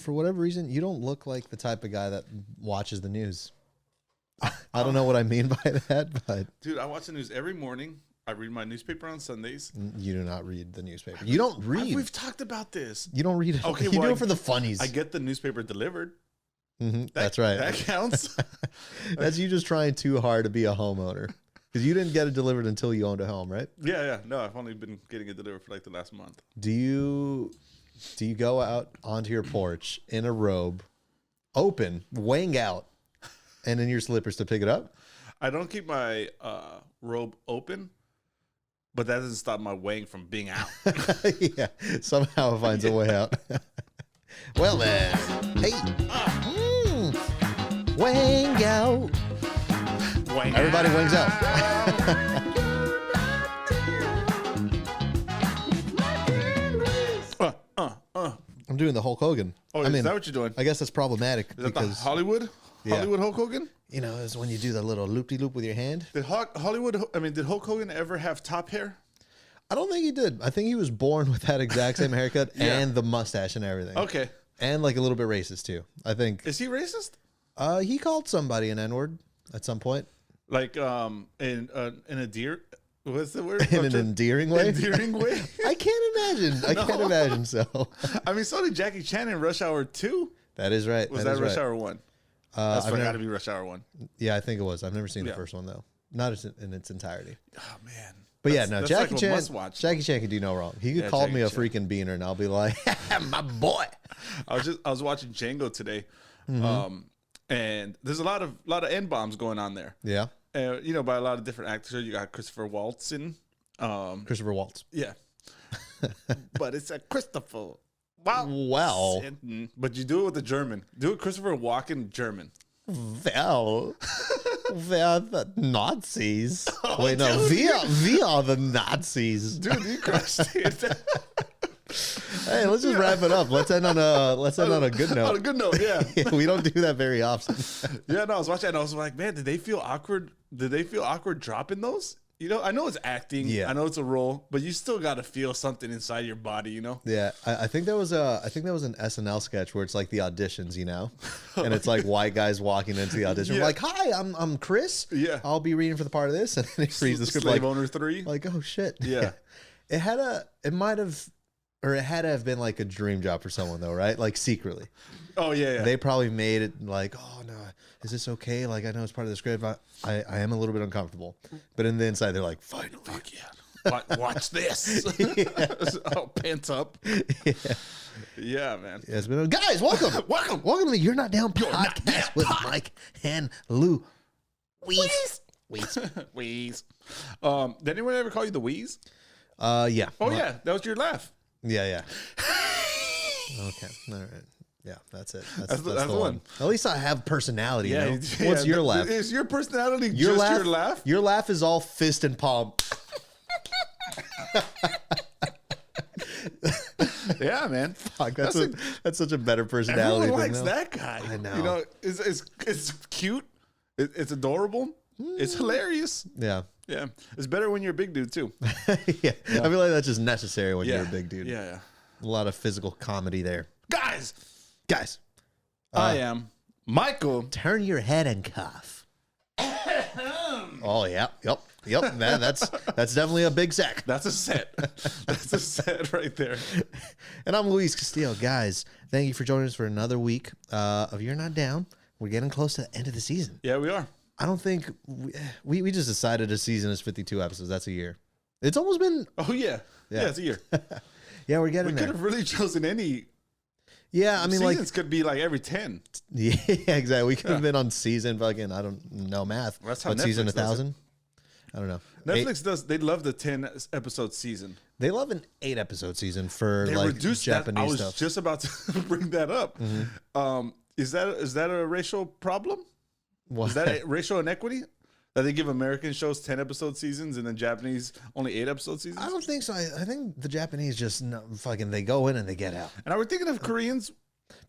for whatever reason, you don't look like the type of guy that watches the news. I don't know what I mean by that, but dude, I watch the news every morning. I read my newspaper on Sundays. You do not read the newspaper. You don't read. We've talked about this. You don't read it. Okay, you do it for the funnies. I get the newspaper delivered. That's right. That counts. That's you just trying too hard to be a homeowner. Because you didn't get it delivered until you owned a home, right? Yeah. No, I've only been getting it delivered for like the last month. Do you go out onto your porch in a robe, open, weighing out, and in your slippers to pick it up? I don't keep my robe open. But that doesn't stop my weighing from being out. Yeah, somehow it finds a way out. Well then, hey, wang out. Everybody wings out. I'm doing the Hulk Hogan. Oh, is that what you're doing? I guess that's problematic. Is that the Hollywood Hulk Hogan? You know, is when you do the little loop-de-loop with your hand. Did Hulk Hogan ever have top hair? I don't think he did. I think he was born with that exact same haircut and the mustache and everything. Okay. And like a little bit racist too, I think. Is he racist? He called somebody an N-word at some point. Like in a deer. What's the word? In an endearing way? Endearing way? I can't imagine. I can't imagine so. I mean, so did Jackie Chan in Rush Hour 2. That is right. Was that Rush Hour 1? That's got to be Rush Hour 1. Yeah, I think it was. I've never seen the first one, though. Not in its entirety. Oh, man. But yeah, no, Jackie like Chan. Jackie Chan can do no wrong. He could call me a freaking beaner, and I'll be like, "My boy." I was watching Django today, and there's a lot of N-bombs going on there. Yeah. You know, by a lot of different actors. You got Christopher Waltz in. Christopher Waltz. Yeah. But it's a Christopher. Wow. Well. But you do it with the German. Do it Christopher Walken German. Well, they're the Nazis. Oh, wait, no, we are the Nazis. Dude, you crushed it. Hey, let's just wrap it up. Let's end on a good note. On a good note, yeah. We don't do that very often. Yeah, no, I was watching and I was like, man, did they feel awkward? Did they feel awkward dropping those? You know, I know it's acting. Yeah. I know it's a role, but you still got to feel something inside your body, you know? Yeah. I think that was an SNL sketch where it's like the auditions, you know? And it's like white guys walking into the audition. Yeah. Like, hi, I'm Chris. Yeah. I'll be reading for the part of this. And then he reads the script Slave like, Owner 3. like, oh shit. Yeah. It had to have been like a dream job for someone though, right? Like secretly. Oh yeah. They probably made it like, oh no, is this okay? Like I know it's part of the script. I am a little bit uncomfortable, but in the inside they're like, finally, fuck yeah, watch this. Oh, pants up. Yeah, man. Yeah, it's been guys, welcome, welcome to the You're Not Down podcast with Mike and Lou. Wheeze. Did anyone ever call you the Wheeze? Yeah. Oh yeah, that was your laugh. Yeah. Okay. All right. Yeah, that's it. That's the one. At least I have personality. Yeah. You know? What's your laugh? Is your personality your laugh? Your laugh is all fist and palm. Yeah, man. Fuck, that's such a better personality. Everyone likes that guy. I know. You know, it's cute. It's adorable. It's hilarious. Yeah. Yeah. It's better when you're a big dude too. Yeah. I feel like that's just necessary when you're a big dude. Yeah. A lot of physical comedy there. Guys. I am Michael. Turn your head and cough. Oh yeah. Yep. Man, that's definitely a big sack. That's a set. That's a set right there. And I'm Luis Castillo. Guys, thank you for joining us for another week of You're Not Down. We're getting close to the end of the season. Yeah, we are. I don't think we just decided a season is 52 episodes. That's a year. It's almost been. Oh yeah. Yeah, it's a year. Yeah, we're getting there. We could have really chosen any. Yeah, I mean, seasons could be like every 10. Yeah, exactly. We could have been on season fucking. I don't know math. Well, that's how what Netflix season does 1,000? I don't know. Netflix does. They love the 10 episode season. They love an 8 episode season for they like Japanese stuff. I was just about to bring that up. Mm-hmm. Is that a racial problem? What? Is that a racial inequity? That they give American shows 10 episode seasons and then Japanese only 8 episode seasons? I don't think so. I think the Japanese just fucking they go in and they get out. And are we thinking of Koreans?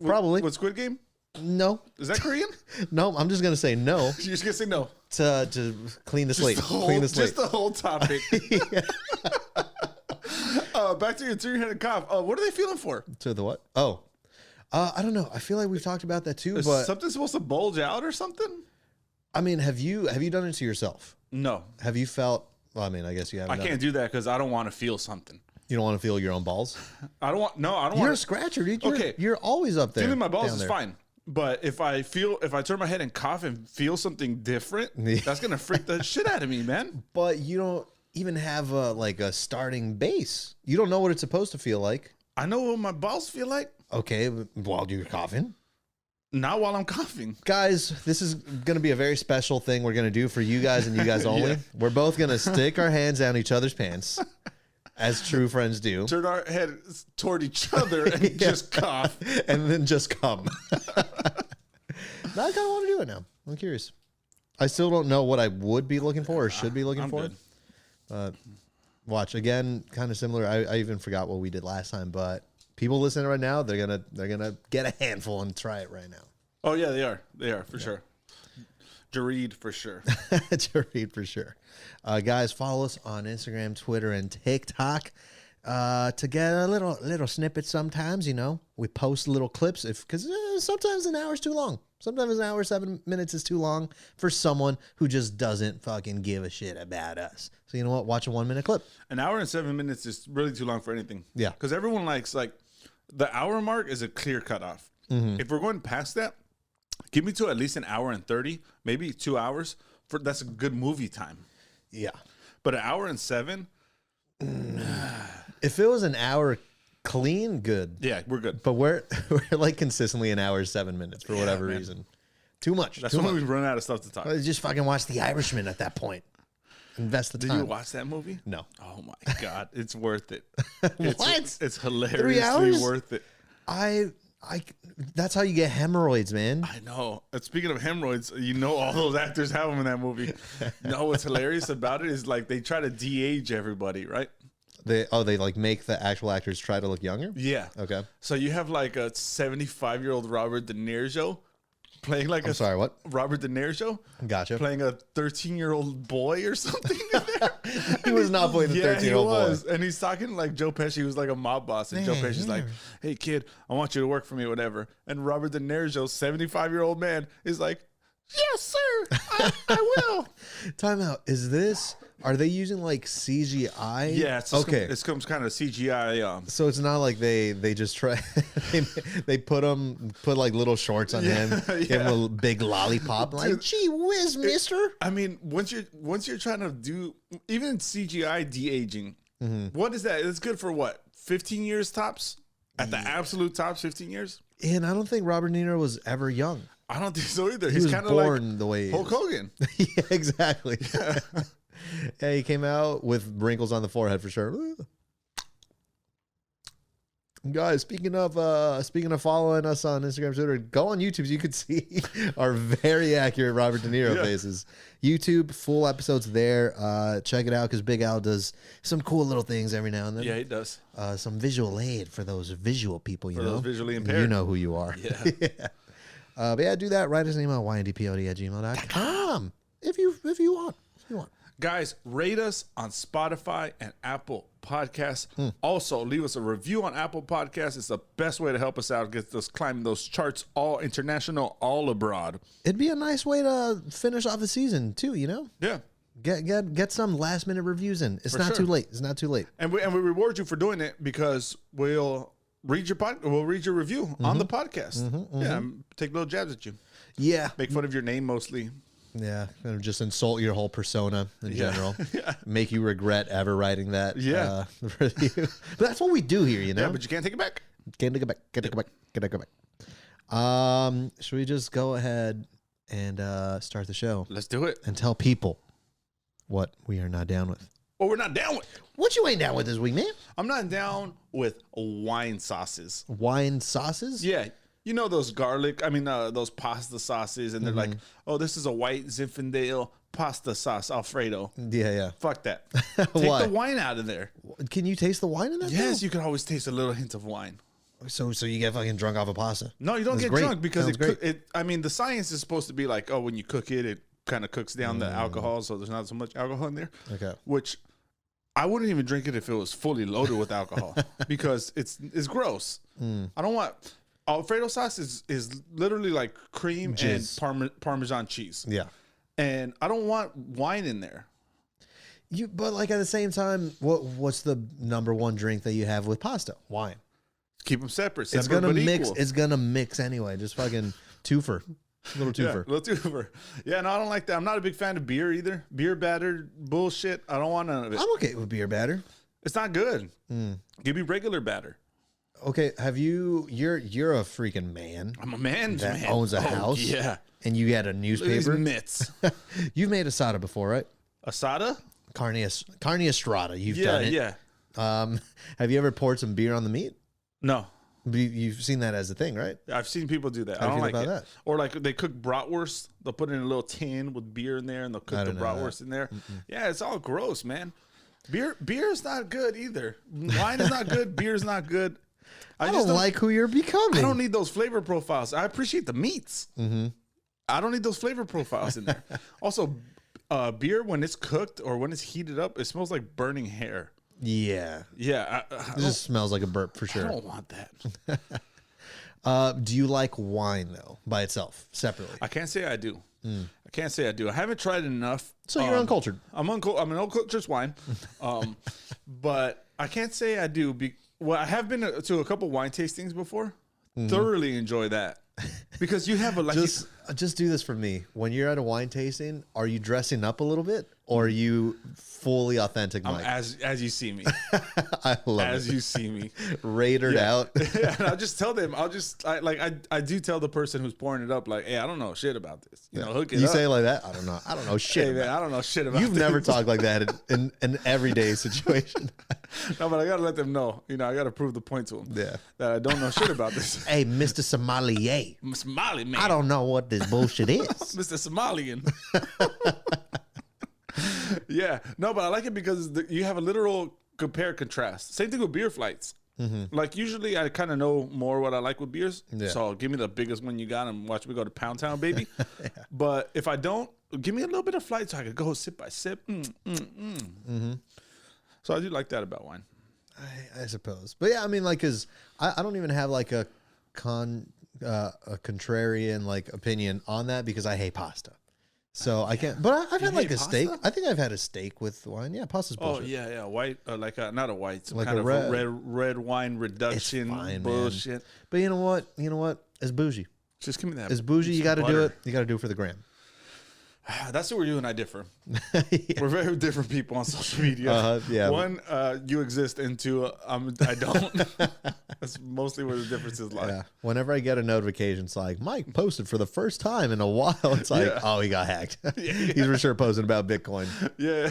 Probably. With Squid Game? No. Is that Korean? No, I'm just gonna say no. You're just gonna say no to clean the slate. Just the whole topic. Back to your head and cough. What are they feeling for? To the what? Oh, I don't know. I feel like we've talked about that too, Is but something supposed to bulge out or something? I mean, have you done it to yourself? No. Have you felt? Well, I mean, I guess you haven't. I can't do that because I don't want to feel something. You don't want to feel your own balls. I don't want. No, I don't You're want. a scratcher, dude. Okay. You're always up there. Feeling my balls down is there. fine. But if I turn my head and cough and feel something different, that's gonna freak the shit out of me, man. But you don't even have a starting base. You don't know what it's supposed to feel like. I know what my balls feel like. Okay, while you're coughing. Not while I'm coughing. Guys, this is going to be a very special thing we're going to do for you guys and you guys only. Yeah. We're both going to stick our hands down each other's pants, as true friends do. Turn our head toward each other and just cough. And then just come. Now I kind of want to do it now. I'm curious. I still don't know what I would be looking for or should be looking for. Good. Watch, again, kind of similar. I even forgot what we did last time, but people listening right now, they're gonna get a handful and try it right now. Oh yeah, they are for sure. Jareed for sure. Jareed for sure. Guys, follow us on Instagram, Twitter, and TikTok to get a little snippet. Sometimes, we post little clips because sometimes an hour is too long. Sometimes an hour, 7 minutes is too long for someone who just doesn't fucking give a shit about us. So you know what? Watch a 1 minute clip. An hour and 7 minutes is really too long for anything. Yeah. Because everyone likes the hour mark is a clear cutoff. Mm-hmm. If we're going past that, give me to at least an hour and 30, maybe 2 hours. That's a good movie time. Yeah. But an hour and 7, if it was an hour clean, good. yeah, we're good. But we're like consistently an hour, 7 minutes for whatever reason. Too much. That's too when much. we run out of stuff to talk. Just fucking watch The Irishman at that point. Invest the Did time. you watch that movie? No. Oh my God, it's worth it. What? It's 3 hilariously hours? worth it. I that's how you get hemorrhoids, man. I know. And speaking of hemorrhoids, all those actors have them in that movie. No, what's hilarious about it is they try to de-age everybody, right? They make the actual actors try to look younger? Yeah. Okay. So you have a 75-year-old Robert De Niro playing I'm sorry, what? Robert De Niro Gotcha. playing a 13-year-old boy or something in there. He was not playing the 13-year-old boy. And he's talking like Joe Pesci was like a mob boss. And Joe Pesci's like, hey, kid, I want you to work for me, whatever. And Robert De Niro, 75-year-old man, is like, yes, sir, I will. Time out. Are they using CGI? Yeah, okay. It's kind of CGI. So it's not like they just try they put little shorts on him, give him a big lollipop, gee whiz, mister. I mean, once you're trying to do even CGI de-aging, what is that? It's good for what? 15 years tops? At the absolute tops, 15 years? And I don't think Robert De Niro was ever young. I don't think so either. He's kind of born like the way he Hulk is. Hogan. Yeah, exactly. Yeah, he came out with wrinkles on the forehead for sure. Guys, speaking of following us on Instagram, Twitter, go on YouTube so you could see our very accurate Robert De Niro faces. YouTube, full episodes there. Check it out because Big Al does some cool little things every now and then. Yeah, he does. Some visual aid for those visual people, For those visually impaired. You know who you are. Yeah. Yeah. But yeah, do that. Write us an email, yndpod@gmail.com if you want. If you want. Guys, rate us on Spotify and Apple Podcasts. Also, leave us a review on Apple Podcasts. It's the best way to help us out. Get us climbing those charts, all international, all abroad. It'd be a nice way to finish off the season too, Yeah. Get some last minute reviews in. It's For not sure. too late. It's not too late. And we reward you for doing it because we'll read your review on the podcast. Yeah, take little jabs at you. Yeah. Make fun of your name mostly. Yeah. And just insult your whole persona in general. Yeah. Make you regret ever writing that review. But that's what we do here, Yeah, but you can't take it back. Can't take it back. Should we just go ahead and start the show Let's do it. and tell people what we are not down with? Well, we're not down with. What you ain't down with this week, man? I'm not down with wine sauces. Wine sauces? Yeah. You know those those pasta sauces, and they're like, oh, this is a white Zinfandel pasta sauce Alfredo. Yeah. Fuck that. Take Why? the wine out of there. Can you taste the wine in that? Yes, thing? you can always taste a little hint of wine. So you get fucking drunk off of pasta? No, you don't That's get great. drunk because Sounds great. the science is supposed to be like, oh, when you cook it, it kind of cooks down the alcohol, so there's not so much alcohol in there. Okay. Which I wouldn't even drink it if it was fully loaded with alcohol because it's gross. I don't want Alfredo sauce is literally like cream Jizz. and Parmesan cheese. Yeah. And I don't want wine in there. But like at the same time, what's the number one drink that you have with pasta? Wine. Keep them separate. It's gonna but mix. equal. It's gonna mix anyway. Just fucking twofer, little twofer. Yeah, little twofer. Yeah, no, I don't like that. I'm not a big fan of beer either. Beer battered bullshit. I don't want none of it. I'm okay with beer batter. It's not good. Give me regular batter. Okay, you're a freaking man I'm a man's that man. owns a Oh, house. Yeah. And you had a Look at these newspaper. mitts. You've made asada before, right? Asada? Carne Estrada. You've done it. Yeah. Have you ever poured some beer on the meat? No. You've seen that as a thing, right? I've seen people do that. How do I you don't feel like about it. that? Or like they cook bratwurst. They'll put it in a little tin with beer in there, and they'll cook the don't know bratwurst in there. Yeah, it's all gross, man. Beer is not good either. Wine is not good. Beer is not good. I don't like who you're becoming. I don't need those flavor profiles. I appreciate the meats. I don't need those flavor profiles in there. Also, beer when it's cooked or when it's heated up, it smells like burning hair. Yeah. Yeah, It just smells like a burp for I sure. don't want that. Do you like wine though, by itself, separately? I can't say I do. I can't say I do. I haven't tried enough. So you're uncultured. I'm an uncultured swine, but I can't say I do. Well, I have been to a couple wine tastings before. Thoroughly enjoy that because you have a Just do this for me. When you're at a wine tasting, are you dressing up a little bit, or are you fully authentic, Mike? as you see me, I love as it. you see me, Raided out. Yeah, and I'll just tell them. I do tell the person who's pouring it up, like, hey, I don't know shit about this. You know, hook it You up. say it like that? I don't know. I don't know shit. Hey, man, about I don't know shit about You've this. never talked like that in an everyday situation. No, but I gotta let them know. You know, I gotta prove the point to them. Yeah. That I don't know shit about this. Hey, Mr. Sommelier, I'm a Somali man. I don't know what this bullshit is. Mr. Somalian. Yeah, no, but I like it because you have a literal compare contrast. Same thing with beer flights. Like usually I kind of know more what I like with beers. Yeah. So give me the biggest one you got and watch me go to Pound Town, baby. But if I don't, give me a little bit of flight so I could go sip by sip. So I do like that about wine. I suppose. But yeah, I mean, like, cause I don't even have like a contrarian like opinion on that because I hate pasta. So I can't, but I've had like hate a steak. pasta? I think I've had a steak with wine. Yeah, pasta's Oh bullshit. yeah, white, not a white, some Like kind a of red wine reduction fine, man. bullshit. But you know what? It's bougie. Just give me that. It's bougie. You some got to do butter. it. You got to do it for the gram. That's where you and I differ. Yeah. We're very different people on social media. Yeah. One, you exist, and two, I don't. That's mostly where the differences lie. Yeah. Whenever I get a notification, it's like Mike posted for the first time in a while. It's like, Yeah. oh, he got hacked. He's for sure posting about Bitcoin. Yeah.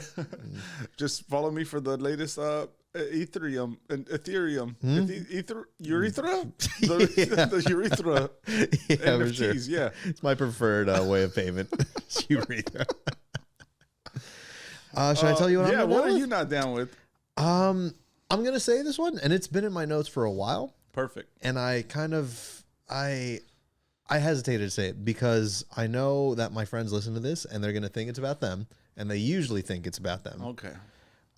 Just follow me for the latest Ethereum and Ethereum. Urethra? The urethra Yeah, for sure. NFTs, yeah. It's my preferred way of payment. Urethra. Should I tell you what I'm Yeah, down what are with? you not down with? I'm gonna say this one, and it's been in my notes for a while, Perfect. and I kind of I hesitated to say it because I know that my friends listen to this and they're gonna think it's about them, and they usually think it's about them. Okay.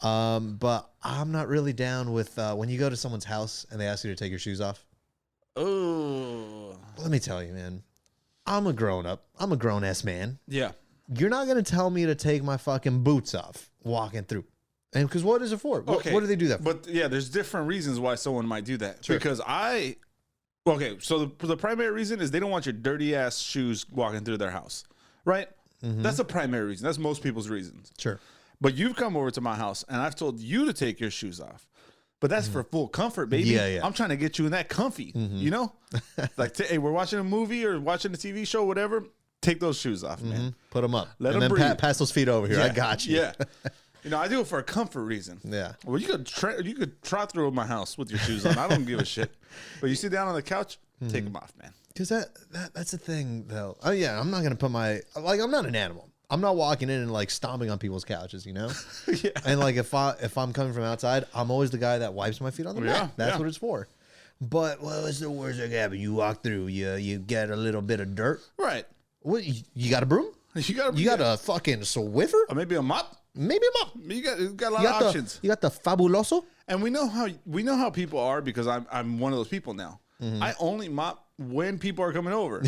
But I'm not really down with when you go to someone's house and they ask you to take your shoes off. Oh. Let me tell you, man, I'm a grown up. I'm a grown ass man. Yeah. You're not gonna tell me to take my fucking boots off walking through. And because what is it for? What do they do that for? But yeah, there's different reasons why someone might do that. Sure. Because so the primary reason is they don't want your dirty ass shoes walking through their house, right? That's the primary reason. That's most people's reasons. Sure. But you've come over to my house and I've told you to take your shoes off. But that's for full comfort, baby. Yeah. I'm trying to get you in that comfy, you know? Like, hey, we're watching a movie or watching a TV show, whatever. Take those shoes off, man. Put them up. Let and 'em then breathe. pass those feet over here. I got you. Yeah. You know, I do it for a comfort reason. Yeah. Well, you could trot through my house with your shoes on. I don't give a shit. But you sit down on the couch, take them off, man. Because that's the thing, though. Oh, yeah. I'm not going to put I'm not an animal. I'm not walking in and like stomping on people's couches, you know? Yeah. And like if I'm coming from outside, I'm always the guy that wipes my feet on the mat. That's what it's for. But what's the worst that can happen? You walk through, you get a little bit of dirt. Right. What you got a broom? You got a fucking Swiffer? or maybe a mop. Maybe a mop. You got a lot of options. You got the Fabuloso? And we know how people are because I'm one of those people now. I only mop when people are coming over.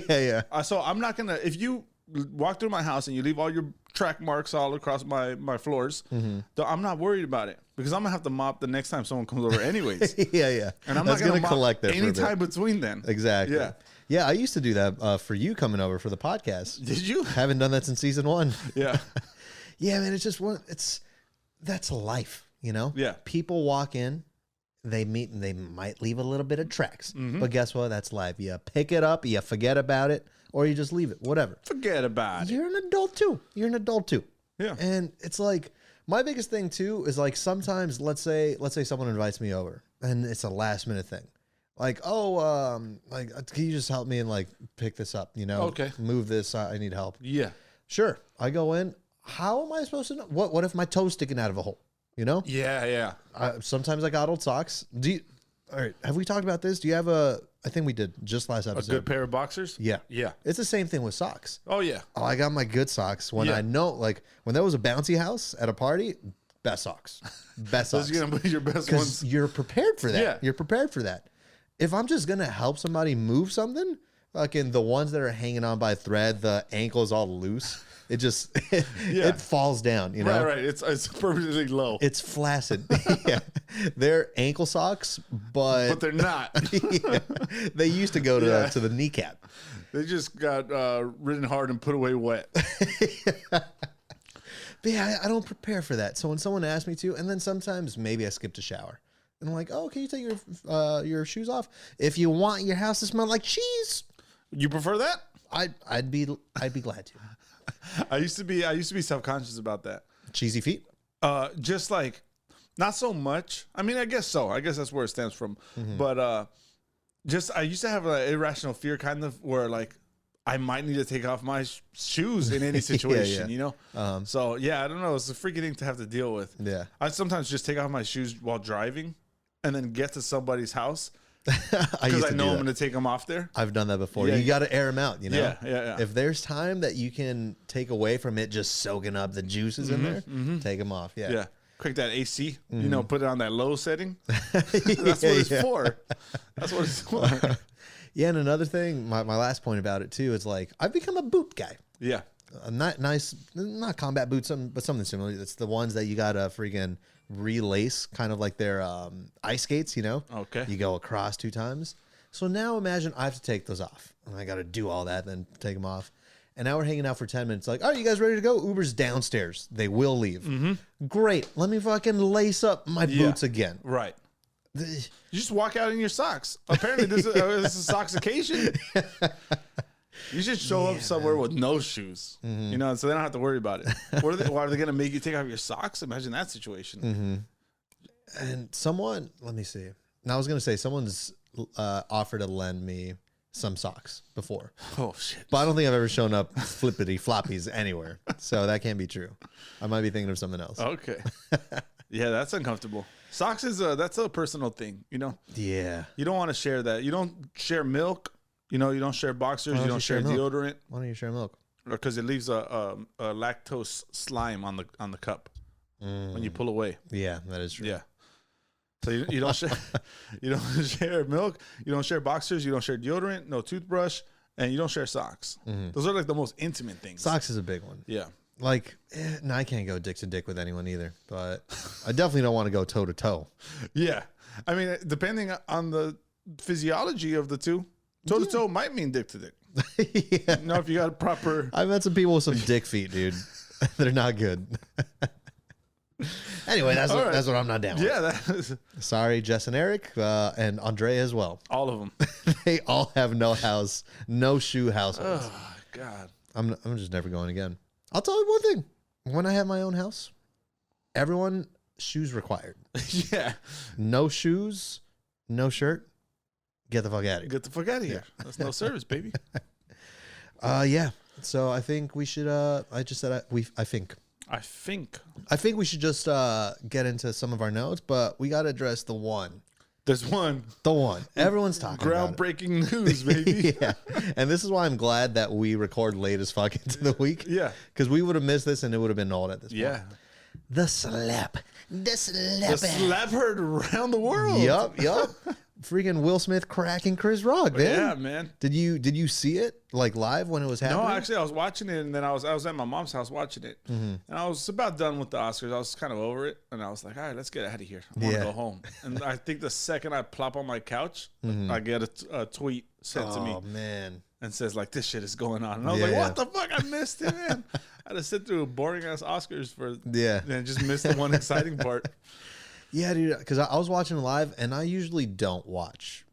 Yeah. So I'm not gonna, if you walk through my house and you leave all your track marks all across my floors, I'm not worried about it because I'm gonna have to mop the next time someone comes over anyways. Yeah. And I'm That's not gonna mop collect there any time between then. Exactly. Yeah. Yeah, I used to do that for you coming over for the podcast. Did you? Haven't done that since season 1. Yeah. Yeah, man, it's just that's life, you know? Yeah. People walk in, they meet, and they might leave a little bit of tracks. But guess what? That's life. You pick it up, you forget about it, or you just leave it, whatever. Forget about it. You're an adult too. Yeah. And it's like, my biggest thing too is like sometimes, let's say someone invites me over and it's a last minute thing. Like, like, can you just help me and like pick this up, you know? Okay. Move this. I need help. Yeah. Sure. I go in. How am I supposed to know? What if my toe's sticking out of a hole? You know? Yeah. Sometimes I got old socks. All right. Have we talked about this? Do you have I think we did just last A episode. good pair of boxers? Yeah. Yeah. It's the same thing with socks. Oh, yeah. Oh, I got my good socks when I know, like when there was a bouncy house at a party, best socks. Best socks. Those are going to be your best Because ones. you're prepared for that. Yeah. You're prepared for that. If I'm just going to help somebody move something, fucking the ones that are hanging on by a thread, the ankle's all loose, it just, it falls down, you know? Right. It's perfectly low. It's flaccid. Yeah. They're ankle socks, but they're not. Yeah. They used to go to the kneecap. They just got ridden hard and put away wet. But yeah, I don't prepare for that. So when someone asks me to, and then sometimes maybe I skipped a shower. And I'm like, oh, can you take your shoes off? If you want your house to smell like cheese, You prefer that? I'd be glad to. I used to be self-conscious about that. Cheesy feet? Just like not so much. I mean, I guess so. I guess that's where it stems from. But I used to have an irrational fear kind of where like I might need to take off my shoes in any situation, you know? So yeah, I don't know. It's a freaky thing to have to deal with. Yeah. I sometimes just take off my shoes while driving and then get to somebody's house because I know I'm going to take them off there. I've done that before. Yeah, You got to air them out, you know? Yeah. If there's time that you can take away from it just soaking up the juices in there, take them off. Yeah. Yeah. Crank that AC, you know, put it on that low setting. That's what it's for. That's what it's for. Yeah, and another thing, my last point about it too is like I've become a boot guy. Yeah. Not combat boots, but something similar. It's the ones that you gotta freaking relace, kind of like their ice skates, you know? Okay. You go across 2 times. So now imagine I have to take those off. And I gotta do all that, then take them off. And now we're hanging out for 10 minutes. Like, all right, you guys ready to go? Uber's downstairs. They will leave. Great. Let me fucking lace up my boots again. Right. You just walk out in your socks. Apparently, this is a soxication. You should show up somewhere with no shoes, you know, so they don't have to worry about it. Why are they going to make you take off your socks? Imagine that situation. And someone, let me see. Now I was going to say someone's offered to lend me some socks before. Oh, shit. But I don't think I've ever shown up flippity floppies anywhere. So that can't be true. I might be thinking of something else. Okay. Yeah, that's uncomfortable. Socks is that's a personal thing, you know? Yeah. You don't want to share that. You don't share milk. You know, you don't share boxers. You don't share deodorant. Why don't you share milk? Because it leaves a lactose slime on the cup when you pull away. Yeah, that is true. Yeah. So you don't share you don't share milk, you don't share boxers, you don't share deodorant, no toothbrush, and you don't share socks. Those are like the most intimate things. Socks is a big one. Yeah. Like, no, I can't go dick to dick with anyone either, but I definitely don't want to go toe to toe. Yeah. I mean, depending on the physiology of the two, toe to toe might mean dick to dick. Yeah. You know, if you got a proper. I met some people with some dick feet, dude. They're not good. Anyway, that's what I'm not down with. Yeah, that is. Sorry, Jess and Eric, and Andrea as well. All of them. They all have no house, no shoe households. Oh, God. I'm just never going again. I'll tell you one thing. When I have my own house, everyone, shoes required. Yeah. No shoes, no shirt. Get the fuck out of here. Get the fuck out of here. That's no service, baby. Yeah. So I think we should. I think we should just get into some of our notes, but we got to address the one. There's one. The one. Everyone's talking about it. Groundbreaking news, baby. Yeah. And this is why I'm glad that we record late as fuck into the week. Yeah. Because we would have missed this and it would have been old at this point. Yeah. The slap. The slap. The slap heard around the world. Yup. freaking Will Smith cracking Chris Rock, man. Yeah, man. Did you see it like live when it was happening? No, actually, I was watching it, and then I was at my mom's house watching it, and I was about done with the Oscars. I was kind of over it, and I was like, all right, let's get out of here. I want to go home. And I think the second I plop on my couch, I get a tweet sent to me. Oh man. And says like, this shit is going on. And I was like, what the fuck? I missed it, man. I had to sit through a boring ass Oscars and just missed the one exciting part. Yeah, dude, because I was watching it live, and I usually don't watch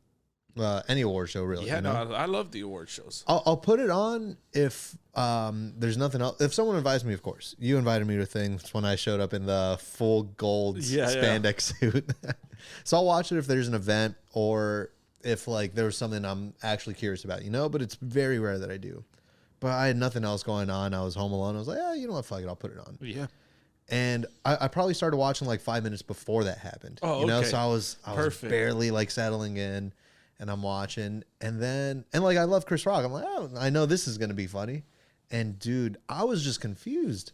any award show, really. Yeah, you know? no, I love the award shows. I'll put it on if there's nothing else. If someone invites me, of course. You invited me to things when I showed up in the full gold spandex suit. So I'll watch it if there's an event or if like there was something I'm actually curious about, you know, but it's very rare that I do. But I had nothing else going on. I was home alone. I was like, you know what, fuck it, I'll put it on. Yeah. And I probably started watching like 5 minutes before that happened. Oh, you know, okay. so I was barely like settling in, and I'm watching, and like I love Chris Rock. I'm like, I know this is gonna be funny, and dude, I was just confused.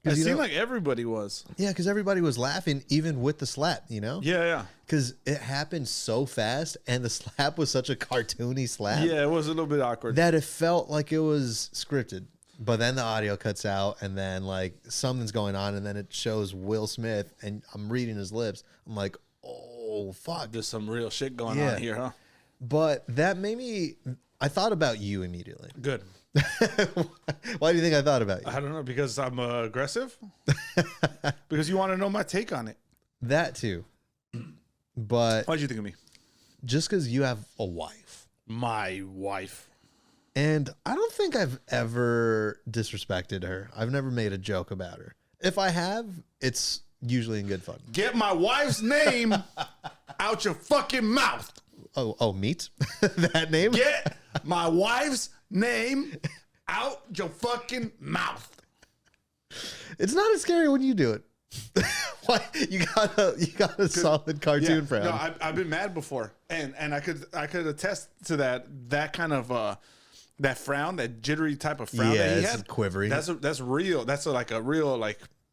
It seemed like everybody was. Yeah, because everybody was laughing even with the slap, you know? Yeah. Because it happened so fast, and the slap was such a cartoony slap. Yeah, it was a little bit awkward. That it felt like it was scripted. But then the audio cuts out, and then like something's going on, and then it shows Will Smith, and I'm reading his lips. I'm like, oh, fuck. There's some real shit going on here, huh? But that made me, I thought about you immediately. Good. Why do you think I thought about you? I don't know, because I'm aggressive? Because you want to know my take on it. That too. But Why'd you think of me? just because you have a wife. My wife. And I don't think I've ever disrespected her. I've never made a joke about her. If I have, it's usually in good fun. Get my wife's name out your fucking mouth. Oh, meat? That name? Get my wife's name out your fucking mouth. It's not as scary when you do it. Why you got a solid cartoon frown. No, I've been mad before, and I could attest to that kind of that frown, that jittery type of frown that he had. Quivery. That's real. That's like a real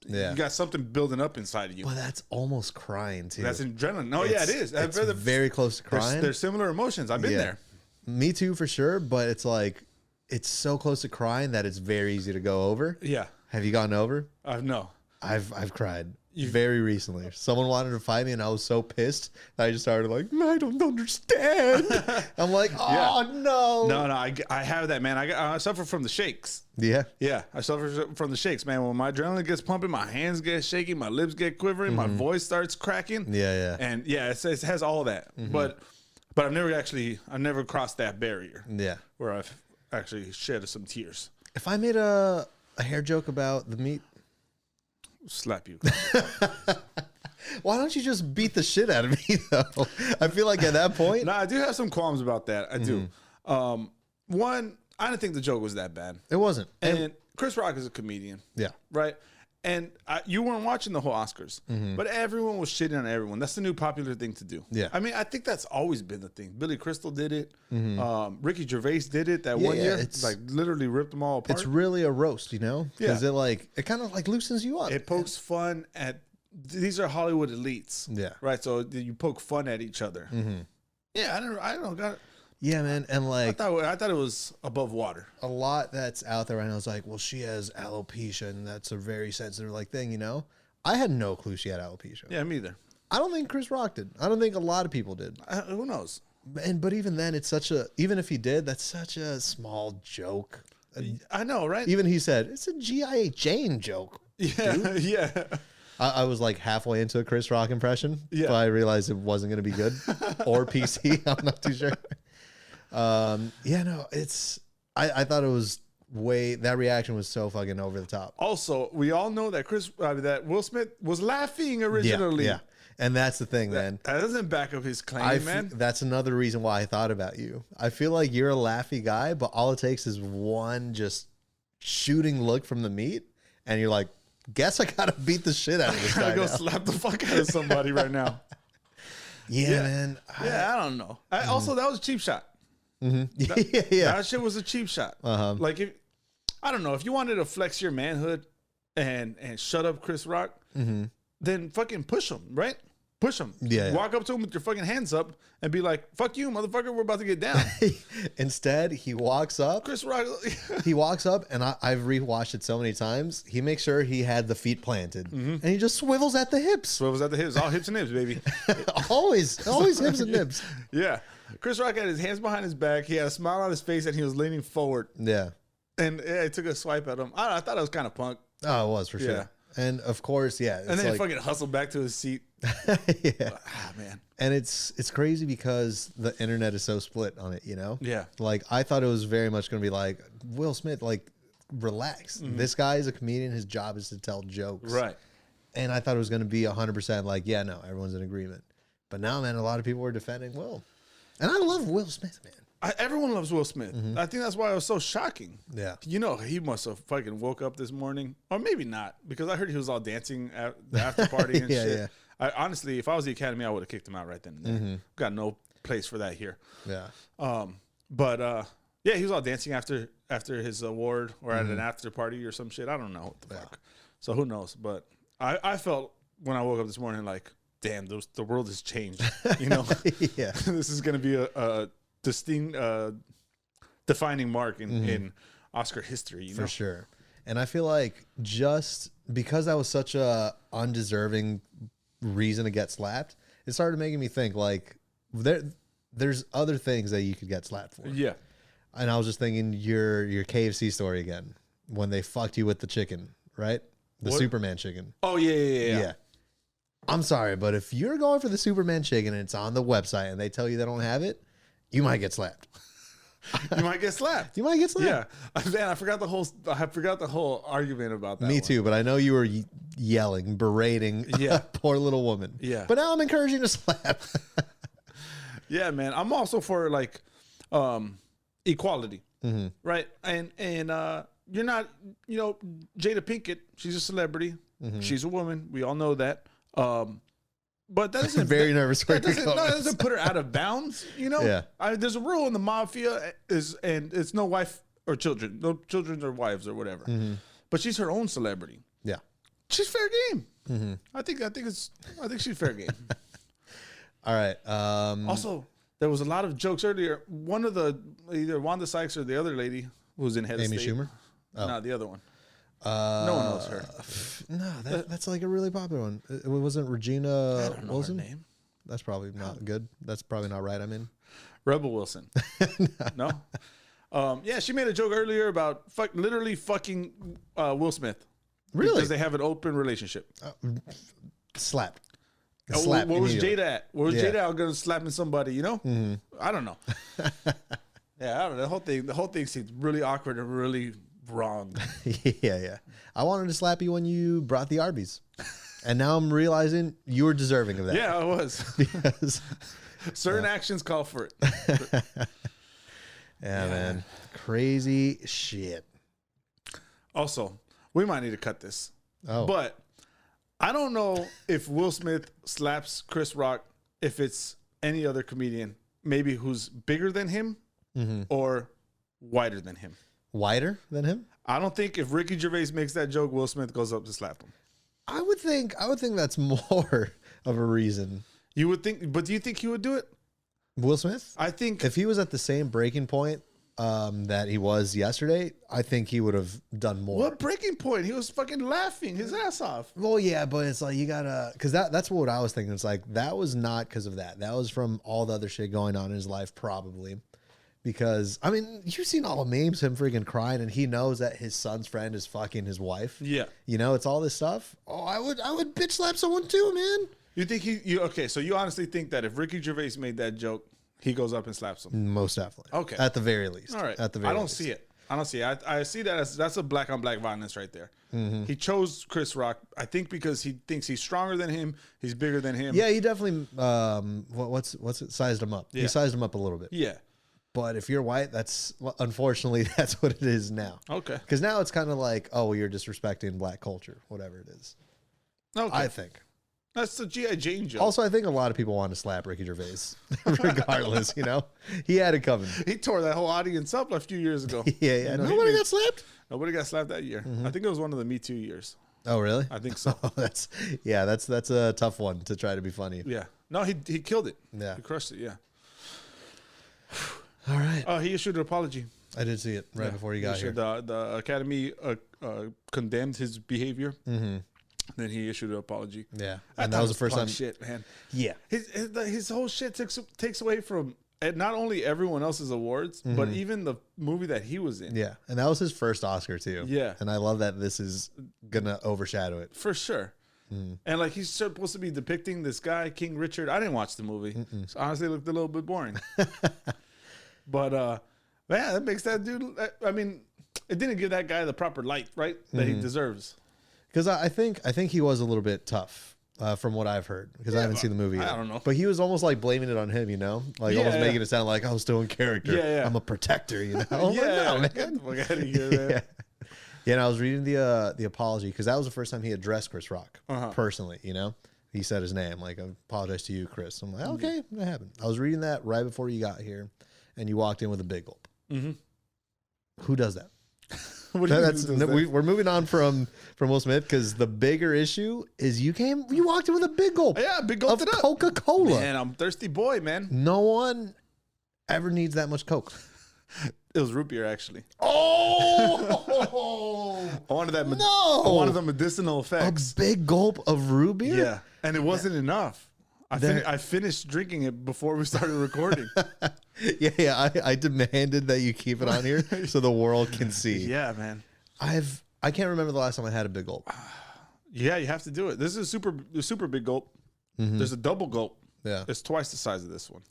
Yeah. You got something building up inside of you. But that's almost crying too. That's adrenaline. No, yeah, it is. It's very close to crying. There's similar emotions. I've been there. Me too, for sure. But it's like it's so close to crying that it's very easy to go over. Yeah. Have you gotten over? No. I've cried very recently. Someone wanted to fight me, and I was so pissed that I just started like, I don't understand. I'm like, oh no. No, I have that, man. I suffer from the shakes. Yeah. Yeah, I suffer from the shakes, man. When my adrenaline gets pumping, my hands get shaky, my lips get quivering, my voice starts cracking. Yeah. And yeah, it has all that. But I've never crossed that barrier. Yeah. Where I've actually shed some tears. If I made a hair joke about the meat, Slap you. why don't you just beat the shit out of me though? I feel like at that point. No, I do have some qualms about that. I do. One, I didn't think the joke was that bad. It wasn't. And Chris Rock is a comedian. Yeah. Right? And you weren't watching the whole Oscars, but everyone was shitting on everyone. That's the new popular thing to do. Yeah. I mean, I think that's always been the thing. Billy Crystal did it. Ricky Gervais did it that one year. It's like literally ripped them all apart. It's really a roast, you know? Because it kind of like loosens you up. It pokes fun at, these are Hollywood elites. Yeah. Right? So you poke fun at each other. Yeah, I don't know. Yeah, man. And like, I thought it was above water. a lot that's out there right now is like, well, she has alopecia, and that's a very sensitive like thing, you know? I had no clue she had alopecia. Yeah, me either. I don't think Chris Rock did. I don't think a lot of people did. Who knows? But even then, it's even if he did, that's such a small joke. I know, right? Even he said, it's a G.I. Jane joke. Yeah, yeah. I was like halfway into a Chris Rock impression, Yeah. but I realized it wasn't going to be good or PC. I'm not too sure. Yeah, no, I thought it was that reaction was so fucking over the top. Also, we all know that that Will Smith was laughing originally. Yeah. And that's the thing, man. That doesn't back up his claim, man. That's another reason why I thought about you. I feel like you're a laughy guy, but all it takes is one just shooting look from the meat, and you're like, guess I gotta beat the shit out of this guy. I gotta go now. slap the fuck out of somebody right now. Yeah, man. Yeah, I don't know. Also, that was a cheap shot. Yeah. That shit was a cheap shot. Like, I don't know, if you wanted to flex your manhood and shut up Chris Rock, then fucking push him, right? push him. Yeah. Walk up to him with your fucking hands up and be like, "Fuck you, motherfucker! We're about to get down." Instead, he walks up. Chris Rock. He walks up, and I've rewatched it so many times. He makes sure he had the feet planted, and he just swivels at the hips. Swivels at the hips, all hips and hips, baby. always hips and hips. Yeah. Chris Rock had his hands behind his back. He had a smile on his face, and he was leaning forward. Yeah. And I took a swipe at him. I thought it was kind of punk. Oh, it was for sure. Yeah. And of course, yeah. And then he fucking hustled back to his seat. Yeah. Man. And it's crazy because the internet is so split on it, you know? Yeah. Like, I thought it was very much going to be like, Will Smith, like, relax. This guy is a comedian. His job is to tell jokes. Right. And I thought it was going to be 100% like, yeah, no, everyone's in agreement. But now, man, a lot of people were defending Will. And I love Will Smith, man. Everyone loves Will Smith. I think that's why it was so shocking. Yeah. You know, he must have fucking woke up this morning. Or maybe not, because I heard he was all dancing at the after party and Yeah, shit. yeah. I honestly, if I was the Academy, I would have kicked him out right then and there. Got no place for that here. Yeah. But yeah, he was all dancing after his award or at an after party or some shit. I don't know what the fuck. So who knows? But I felt when I woke up this morning like, damn, the world has changed. You know, Yeah. this is going to be a distinct, defining mark in Oscar history. You know? For sure. And I feel like just because that was such a undeserving reason to get slapped, it started making me think like there's other things that you could get slapped for. Yeah. And I was just thinking your KFC story again when they fucked you with the chicken, right? The What? Superman chicken. Oh yeah. I'm sorry, but if you're going for the Superman chicken and it's on the website and they tell you they don't have it, you might get slapped. You might get slapped. You might get slapped. Yeah, man, I forgot the whole argument about that. Me too, but I know you were yelling, berating Yeah. poor little woman. Yeah. But now I'm encouraging to slap. Yeah, man. I'm also for like equality, right? And you're not, you know, Jada Pinkett. She's a celebrity. She's a woman. We all know that. But that doesn't Very nervous. That doesn't put her out of bounds. You know. Yeah. There's a rule in the mafia and it's no wife or children, no children or wives or whatever. But she's her own celebrity. Yeah. She's fair game. I think she's fair game. All right. Also, there was a lot of jokes earlier. One of the either Wanda Sykes or the other lady who was in Head Amy of State. Schumer? Oh. No, the other one. No one knows her. No, that's like a really popular one. It wasn't Regina I don't know Wilson. her name. That's probably not good. That's probably not right. I mean, Rebel Wilson. No. Yeah, she made a joke earlier about literally fucking Will Smith. Really? Because they have an open relationship. slap. Where was immediately. Jada at? Where was Yeah. Jada out gonna slapping somebody? You know? I don't know. Yeah, I don't know. The whole thing seems really awkward and really wrong. Yeah. I wanted to slap you when you brought the Arby's, and now I'm realizing you were deserving of that. Yeah, I was. Because, Certain actions call for it. yeah, man, crazy shit. Also, we might need to cut this. Oh, But I don't know if Will Smith slaps Chris Rock if it's any other comedian, maybe who's bigger than him or wider than him. wider than him. I don't think if Ricky Gervais makes that joke, Will Smith goes up to slap him. I would think that's more of a reason. You would think, but do you think he would do it? Will Smith, I think if he was at the same breaking point that he was yesterday, I think he would have done more. what breaking point? He was fucking laughing his ass off. Well, yeah, but it's like you gotta, because that's what I was thinking. It's like that was not because of that. That was from all the other shit going on in his life, probably. Because I mean, you've seen all the memes, him freaking crying, and he knows that his son's friend is fucking his wife. Yeah. You know, it's all this stuff. Oh, I would bitch slap someone too, man. You think okay, so you honestly think that if Ricky Gervais made that joke, he goes up and slaps him? Most definitely. Okay. At the very least. All right. At the very I don't least. see it. I see that as that's a black on black violence right there. He chose Chris Rock, I think, because he thinks he's stronger than him, he's bigger than him. Yeah, he definitely what's it sized him up. Yeah. He sized him up a little bit. Yeah. But if you're white, unfortunately that's what it is now. Okay. Because now it's kind of like, oh, well, you're disrespecting black culture, whatever it is. Okay. I think. That's the G.I. Jane joke. Also, I think a lot of people want to slap Ricky Gervais, regardless. You know, he had it coming. He tore that whole audience up a few years ago. Yeah. You know, Nobody got slapped. Nobody got slapped that year. I think it was one of the Me Too years. Oh, really? I think so. That's a tough one to try to be funny. Yeah. No, he killed it. Yeah. He crushed it. Yeah. All right. Oh, he issued an apology. I did see it right before you got here. The Academy condemned his behavior. Mm-hmm. Then he issued an apology. Yeah, and that was the first time. Shit, man. Yeah, his whole shit takes away from not only everyone else's awards, but even the movie that he was in. Yeah, and that was his first Oscar too. Yeah, and I love that this is gonna overshadow it for sure. And like he's supposed to be depicting this guy, King Richard. I didn't watch the movie. So honestly, it looked a little bit boring. But man, that makes that dude. I mean, it didn't give that guy the proper light, right? That he deserves. Because I think he was a little bit tough from what I've heard. Because I haven't seen the movie yet. I don't know. But he was almost like blaming it on him, you know, like almost making it sound like I was still in character. Yeah. I'm a protector, you know. Yeah, like, no, man. Get the fuck out of here, man. Yeah. Yeah, and I was reading the apology because that was the first time he addressed Chris Rock personally. You know, he said his name, like, I apologize to you, Chris. I'm like, okay, that happened. I was reading that right before you got here, and you walked in with a big gulp. Who does that? What do you mean we're moving on from Will Smith because the bigger issue is you walked in with a big gulp. Yeah, big gulp of Coca-Cola. Man, I'm thirsty boy, man. No one ever needs that much Coke. It was root beer, actually. Oh, I wanted that. No, I wanted the medicinal effects. A big gulp of root beer. Yeah, and it wasn't enough. I finished drinking it before we started recording. I demanded that you keep it on here so the world can see. Yeah, man. I can't remember the last time I had a big gulp. Yeah, you have to do it. This is a super big gulp. There's a double gulp. Yeah, it's twice the size of this one.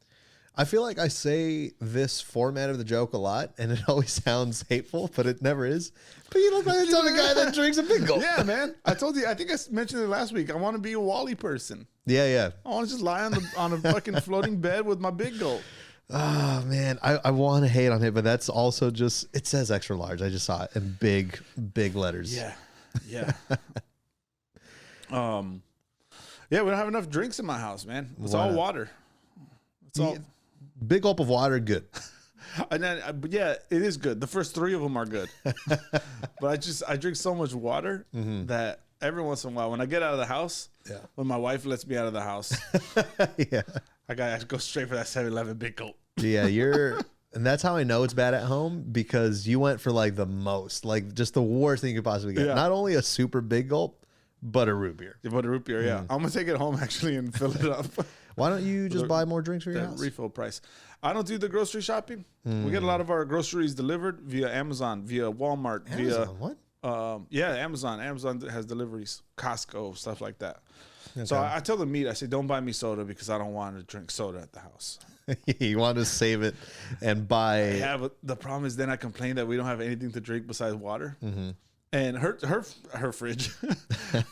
I feel like I say this format of the joke a lot, and it always sounds hateful, but it never is. But you look like the type of guy that drinks a big gulp. Yeah, man. I told you. I think I mentioned it last week. I want to be a Wally person. Yeah. I want to just lie on a fucking floating bed with my big gulp. Oh man, I want to hate on it, but that's also just it says extra large. I just saw it in big letters. Yeah. Yeah, we don't have enough drinks in my house, man. It's all water. It's all big gulp of water, good. And then, but yeah, it is good. The first 3 of them are good. But I drink so much water that every once in a while, when I get out of the house, when my wife lets me out of the house, I gotta go straight for that 7-Eleven big gulp. Yeah, and that's how I know it's bad at home because you went for like the most, like just the worst thing you could possibly get. Yeah. Not only a super big gulp, but a root beer. But a root beer, yeah. I'm gonna take it home actually and fill it up. Why don't you just buy more drinks for your house? Refill price. I don't do the grocery shopping. We get a lot of our groceries delivered via Amazon, via Walmart, what? Amazon. Amazon has deliveries, Costco, stuff like that. Okay. So I tell the meat, I say, don't buy me soda because I don't want to drink soda at the house. You want to save it and buy. Yeah, but the problem is then I complain that we don't have anything to drink besides water. And her fridge,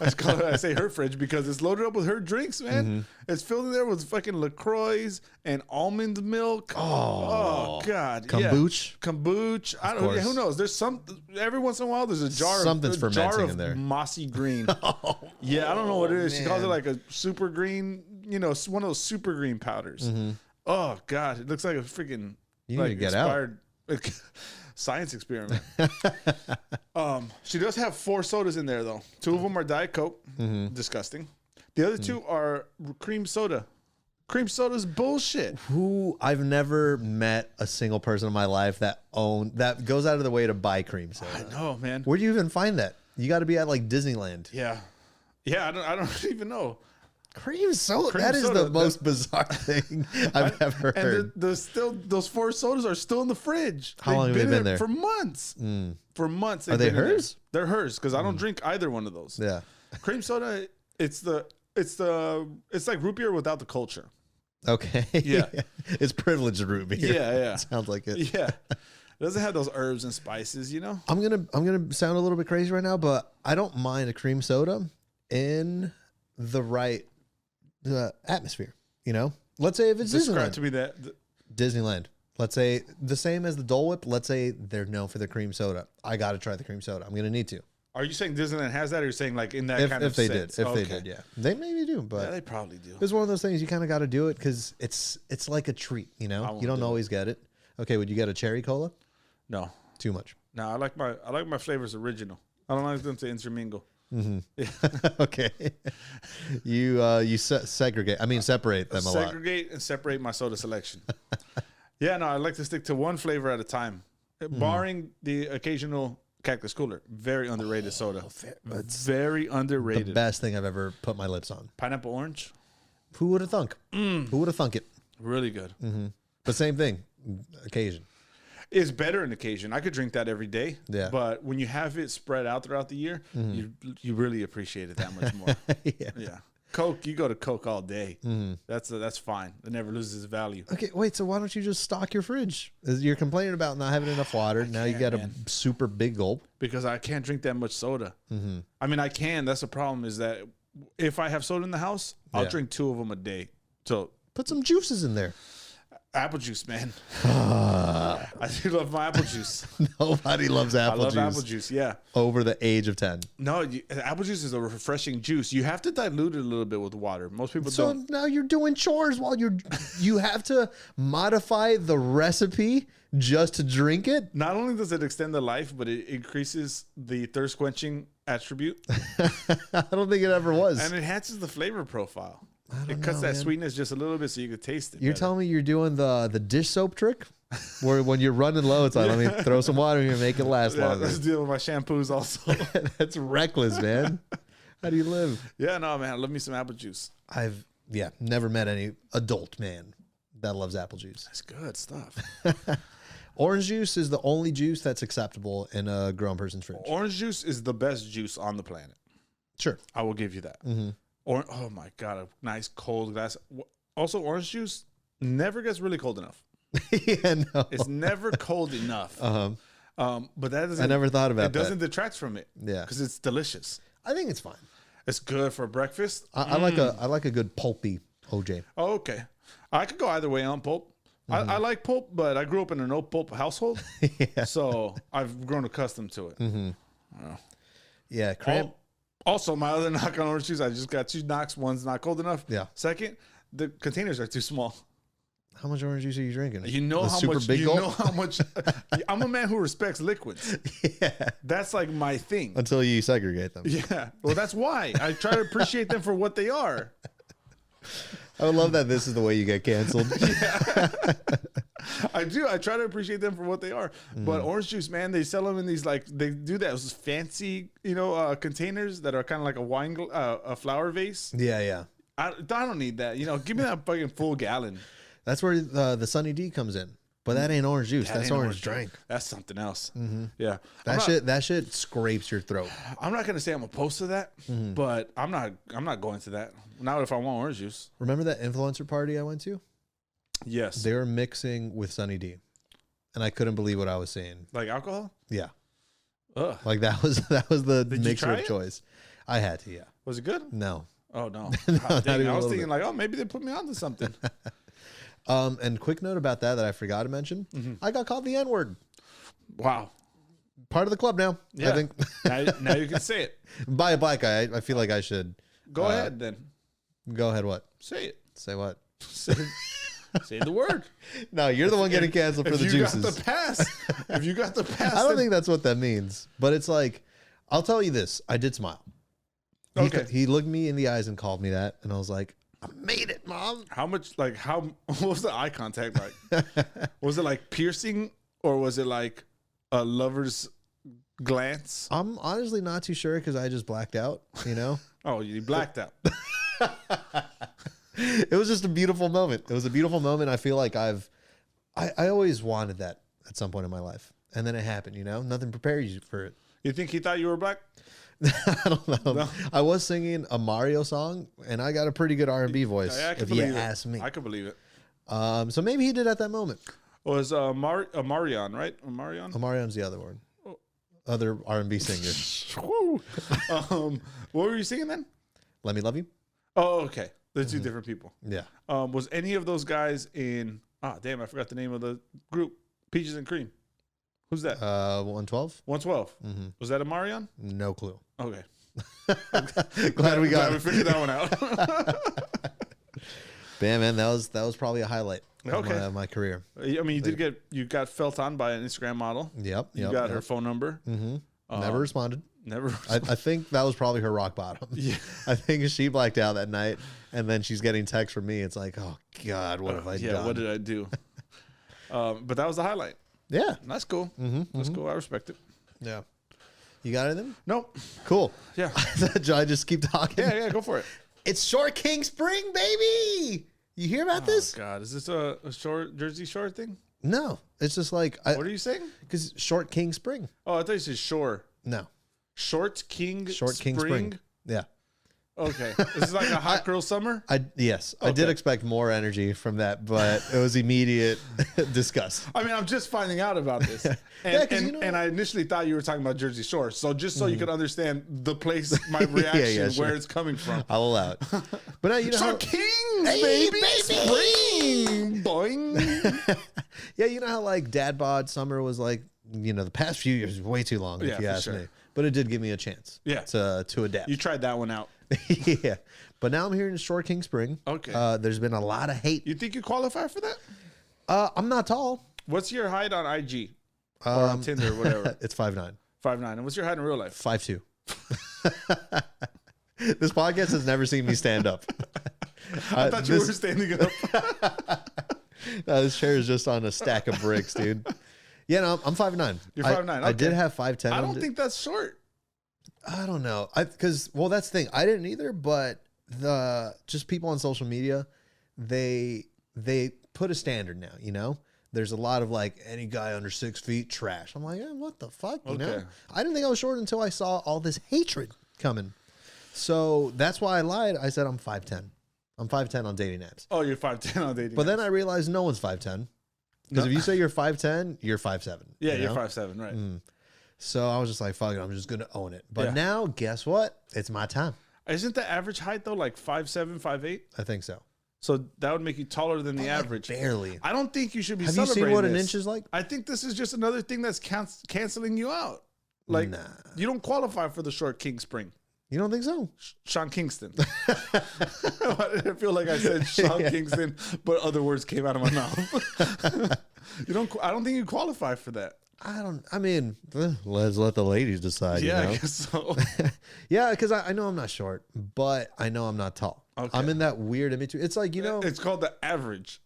I say her fridge because it's loaded up with her drinks, man. It's filled in there with fucking LaCroix and almond milk. Oh God, kombucha. I don't. Who knows? There's every once in a while there's a jar. Something's fermenting in there. Mossy green. I don't know what it is. Man. She calls it like a super green. You know, one of those super green powders. Oh God, it looks like a freaking. You need to get out. Science experiment. She does have 4 sodas in there though. 2 of them are Diet Coke. Disgusting. The other 2 are cream soda. Cream soda's bullshit. I've never met a single person in my life that goes out of the way to buy cream soda. I know, man. Where do you even find that? You got to be at like Disneyland. Yeah. I don't even know. Cream soda. That is the most bizarre thing I've ever heard. And those 4 sodas are still in the fridge. How long have they been there? For months. For months. Are they hers? They're hers because I don't drink either one of those. Yeah. Cream soda. It's like root beer without the culture. Okay. Yeah. It's privileged root beer. Yeah. Sounds like it. Yeah. It doesn't have those herbs and spices, you know. I'm gonna sound a little bit crazy right now, but I don't mind a cream soda in the right atmosphere, you know. Let's say if it's Describe Disneyland. To me that Disneyland. Let's say the same as the Dole Whip. Let's say they're known for their cream soda. I got to try the cream soda. I'm gonna need to. Are you saying Disneyland has that, or you're saying like in that kind of sense? If they did, yeah, they maybe do, but yeah, they probably do. It's one of those things you kind of got to do it because it's like a treat, you know. You don't always get it. Okay, would you get a cherry cola? No, too much. No, I like my flavors original. I don't like them to intermingle. Okay. You segregate. I mean, separate them a lot. Segregate and separate my soda selection. Yeah, no, I like to stick to one flavor at a time, barring the occasional Cactus Cooler. Very underrated soda. It's very underrated. The best thing I've ever put my lips on. Pineapple orange. Who would have thunk? Who would have thunk it? Really good. But same thing. Occasion. It's better in occasion. I could drink that every day. Yeah. But when you have it spread out throughout the year, you really appreciate it that much more. Yeah. Coke, you go to Coke all day. That's fine. It never loses its value. Okay, wait. So why don't you just stock your fridge? You're complaining about not having enough water. Now you got a super big gulp. Because I can't drink that much soda. I mean, I can. That's the problem. Is that if I have soda in the house, I'll drink 2 of them a day. So put some juices in there. Apple juice, man. I do love my apple juice. Nobody loves apple juice. I love apple juice, yeah. Over the age of 10. No, apple juice is a refreshing juice. You have to dilute it a little bit with water. Most people don't. So now you're doing chores while you have to modify the recipe just to drink it? Not only does it extend the life, but it increases the thirst quenching attribute. I don't think it ever was. And it enhances the flavor profile. It cuts that sweetness just a little bit so you can taste it. You're telling me you're doing the dish soap trick? Where when you're running low, it's like, let me throw some water in here and make it last longer. Let's deal with my shampoos also. That's reckless, man. How do you live? Yeah, no, man. I love me some apple juice. I've never met any adult man that loves apple juice. That's good stuff. Orange juice is the only juice that's acceptable in a grown person's fridge. Orange juice is the best juice on the planet. Sure. I will give you that. Oh my God, a nice cold glass. Also, orange juice never gets really cold enough. Yeah, no. It's never cold enough. But that doesn't. I never thought about that. It doesn't detract from it. Yeah, because it's delicious. I think it's fine. It's good for breakfast. I like a good pulpy OJ. Oh, okay. I could go either way on pulp. I like pulp, but I grew up in a no pulp household, so I've grown accustomed to it. Yeah, cramp. Also, my other knock on orange juice, I just got 2 knocks. One's not cold enough. Yeah. Second, the containers are too small. How much orange juice are you drinking? You know how much. You know how much. I'm a man who respects liquids. Yeah. That's like my thing. Until you segregate them. Yeah. Well, that's why I try to appreciate them for what they are. I would love that this is the way you get canceled. Yeah. I do. I try to appreciate them for what they are. But orange juice, man, they sell them in these they do that those fancy, containers that are kind of like a wine, a flower vase. Yeah, yeah. I don't need that. Give me that fucking full gallon. That's where the Sunny D comes in. But that ain't orange juice. That's orange drink. That's something else. Yeah. That shit scrapes your throat. I'm not gonna say I'm opposed to that, but I'm not going to that. Not if I want orange juice. Remember that influencer party I went to? Yes. They were mixing with Sunny D. And I couldn't believe what I was seeing. Like alcohol? Yeah. Ugh. Like that was the mixer of choice. I had to, yeah. Was it good? No. Oh no. No, Dang, I was thinking maybe they put me onto something. And quick note about that I forgot to mention. I got called the N-word. Wow. Part of the club now. Yeah. I think. now you can say it. By a black guy. I feel like I should. Go ahead then. Go ahead. What? Say it. Say what? Say the word. No, you're the one getting canceled for the juices. If you got the pass. I don't think that's what that means. But it's like, I'll tell you this. I did smile. Okay. He looked me in the eyes and called me that. And I was like, I made it, Mom. What was the eye contact like? Was it like piercing or was it like a lover's glance? I'm honestly not too sure because I just blacked out, Oh, you blacked out. It was just a beautiful moment. It was a beautiful moment. I feel like I always wanted that at some point in my life. And then it happened, Nothing prepares you for it. You think he thought you were black? I don't know. No. I was singing a Mario song, and I got a pretty good R&B voice, if you ask me. I could believe it. So maybe he did at that moment. Was Marion, right? Marion? Marion's the other one. Other R&B singer. What were you singing then? Let Me Love You. Oh, okay. They're 2 different people. Yeah. Was any of those guys in... damn, I forgot the name of the group. Peaches and Cream. Who's that? 112. 112. Was that a Marion? No clue. Okay. Glad we figured that one out. Bam, man, that was probably a highlight of my career. I mean, you got felt on by an Instagram model. Yep. You got her phone number. Never responded. Never. I think that was probably her rock bottom. Yeah. I think she blacked out that night, and then she's getting texts from me. It's like, oh God, what have I done? Yeah, what did I do? But that was the highlight. Yeah, That's cool. That's cool. I respect it. yeah. You got anything? Nope. Cool. Yeah. I just keep talking. Yeah, go for it. It's Short King Spring, baby. You hear about this? Oh, God. Is this a short Jersey Shore thing? No, it's just like What are you saying? because Short King Spring. Oh, I thought you said shore. No, Short King King Spring. Yeah. Okay. This is like a hot girl summer? I did Okay. expect more energy from that, but it was immediate disgust. I mean, I'm just finding out about this. And, Yeah, 'cause you know- and I initially thought you were talking about Jersey Shore. So just so you could understand the place, my reaction, sure. where it's coming from. I'll allow it. But now you know Short how, Kings, Hey, baby! baby! Spring! Boing! yeah, you know how like dad bod summer was like, the past few years way too long, Yeah, if you for ask sure. me. But it did give me a chance. Yeah. To adapt. You tried that one out. yeah. But now I'm here in Short King Spring. Okay. There's been a lot of hate. You think you qualify for that? I'm not tall. What's your height on IG? Or on Tinder, whatever. It's 5'9". 5'9". And what's your height in real life? 5'2". This podcast has never seen me stand up. I thought you were standing up. This chair is just on a stack of bricks, dude. Yeah, no, I'm 5'9". You're 5'9". I did okay. have 5'10". I don't think that's short. I don't know. Because that's the thing. I didn't either, but just people on social media, they put a standard now, There's a lot of like any guy under 6 feet trash. I'm like, what the fuck? You know? Okay. I didn't think I was short until I saw all this hatred coming. So that's why I lied. I said I'm 5'10". I'm 5'10" on dating apps. Oh, you're 5'10" on dating. But then I realized no one's 5'10". Because if you say you're 5'10", you're 5'7". Yeah, you you're know? 5'7", right. So I was just like, fuck it, I'm just going to own it. But Yeah. now, guess what? It's my time. Isn't the average height, though, like 5'7", 5'8"? I think so. So that would make you taller than the average. Barely. I don't think you should be Have you celebrating seen what an this. inch is like? I think this is just another thing that's canceling you out. Like, Nah. you don't qualify for the Short King Spring. You don't think so? Sean Kingston. I feel like I said Sean Kingston, but other words came out of my mouth. I don't think you qualify for that. I mean, let's let the ladies decide. Yeah, You know? I guess so. Yeah, because I know I'm not short, but I know I'm not tall. Okay. I'm in that weird in between. It's like, It's called the average.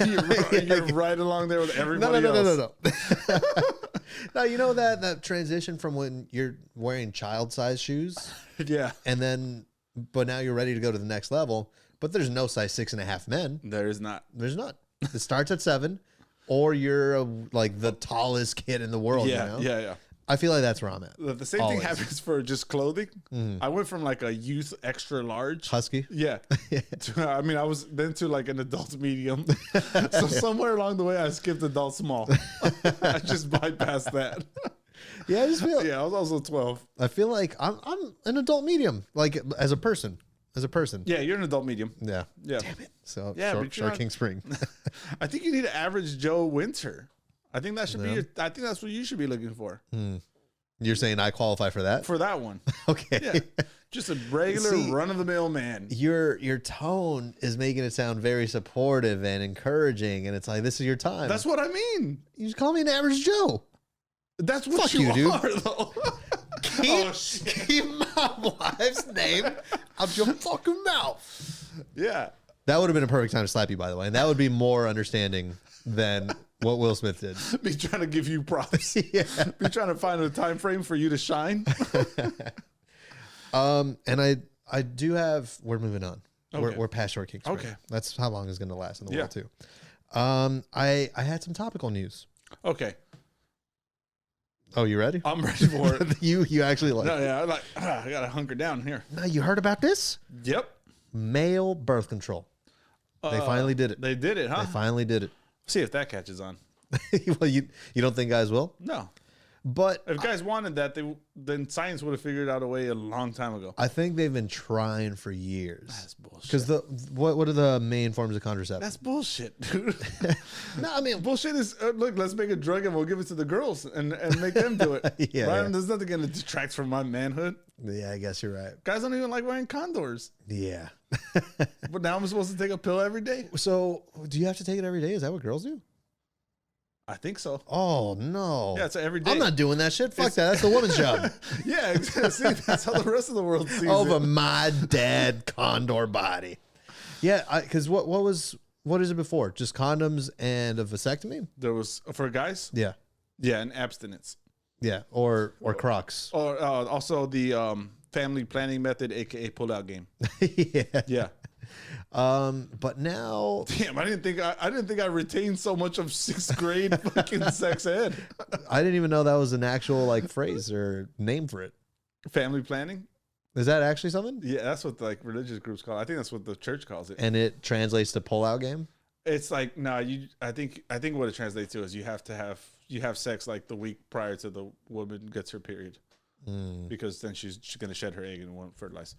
You're right along there with everybody else. No. Now, you know that transition from when you're wearing child-size shoes, Yeah. but now you're ready to go to the next level, but there's no size 6.5 men. There is not. There's not. It starts at 7, or you're like the tallest kid in the world. Yeah, you know? yeah. I feel like that's where I'm at. The same Always. thing happens for just clothing. I went from like a youth extra large. Husky. Yeah. I was then to like an adult medium. So somewhere along the way, I skipped adult small. I just bypassed that. Yeah, I just feel. Yeah, I was also 12. I feel like I'm an adult medium, like as a person. Yeah, you're an adult medium. Yeah. Yeah. So Yeah, short, but you're short not- King Spring. I think you need an average Joe Winter. I think that should be I think that's what you should be looking for. You're saying I qualify for that? For that one. Okay. Yeah. Just a regular See, run-of-the-mill man. Your tone is making it sound very supportive and encouraging, and it's like this is your time. That's what I mean. You just call me an average Joe. That's what Fuck you you, dude. are, though. Keep my wife's name out your fucking mouth. Yeah. That would have been a perfect time to slap you, by the way, and that would be more understanding than what Will Smith did. Me trying to give you props. Yeah. Me trying to find a time frame for you to shine. And I do have. We're moving on. Okay. We're past Short King Spring. Okay. That's how long is going to last in the Yeah. world too. I had some topical news. Okay. Oh, you ready? I'm ready for it. you actually like. No, yeah, I gotta hunker down here. No, you heard about this? Yep. Male birth control. They finally did it. They did it, huh? They finally did it. See if that catches on. Well, you don't think guys will? No. But If guys wanted that, then science would have figured out a way a long time ago. I think they've been trying for years. That's bullshit. Because what are the main forms of contraception? That's bullshit, dude. No, I mean, Bullshit is look. Let's make a drug and we'll give it to the girls and make them do it. Yeah, right? yeah. There's nothing going to detract from my manhood. yeah, I guess you're right. Guys don't even like wearing condors. Yeah. But now I'm supposed to take a pill every day. So, do you have to take it every day? Is that what girls do? I think so. Oh no. Yeah, it's every day. I'm not doing that shit. Fuck that. That's the woman's job. Yeah, see, that's how the rest of the world sees Over it. my dead condor body. Yeah, because what is it before? Just condoms and a vasectomy? There was for guys. Yeah. Yeah, and abstinence. Yeah, or Crocs. Or also the family planning method, aka pull-out game. Yeah. Yeah. But now, Damn, I didn't think I retained so much of 6th grade fucking sex ed. I didn't even know that was an actual like phrase or name for it. Family planning. Is that actually something? Yeah, that's what like religious groups call it. I think that's what the church calls it. And it translates to pull-out game? It's like I think what it translates to is you have sex like the week prior to the woman gets her period, because then she's gonna shed her egg and won't fertilize.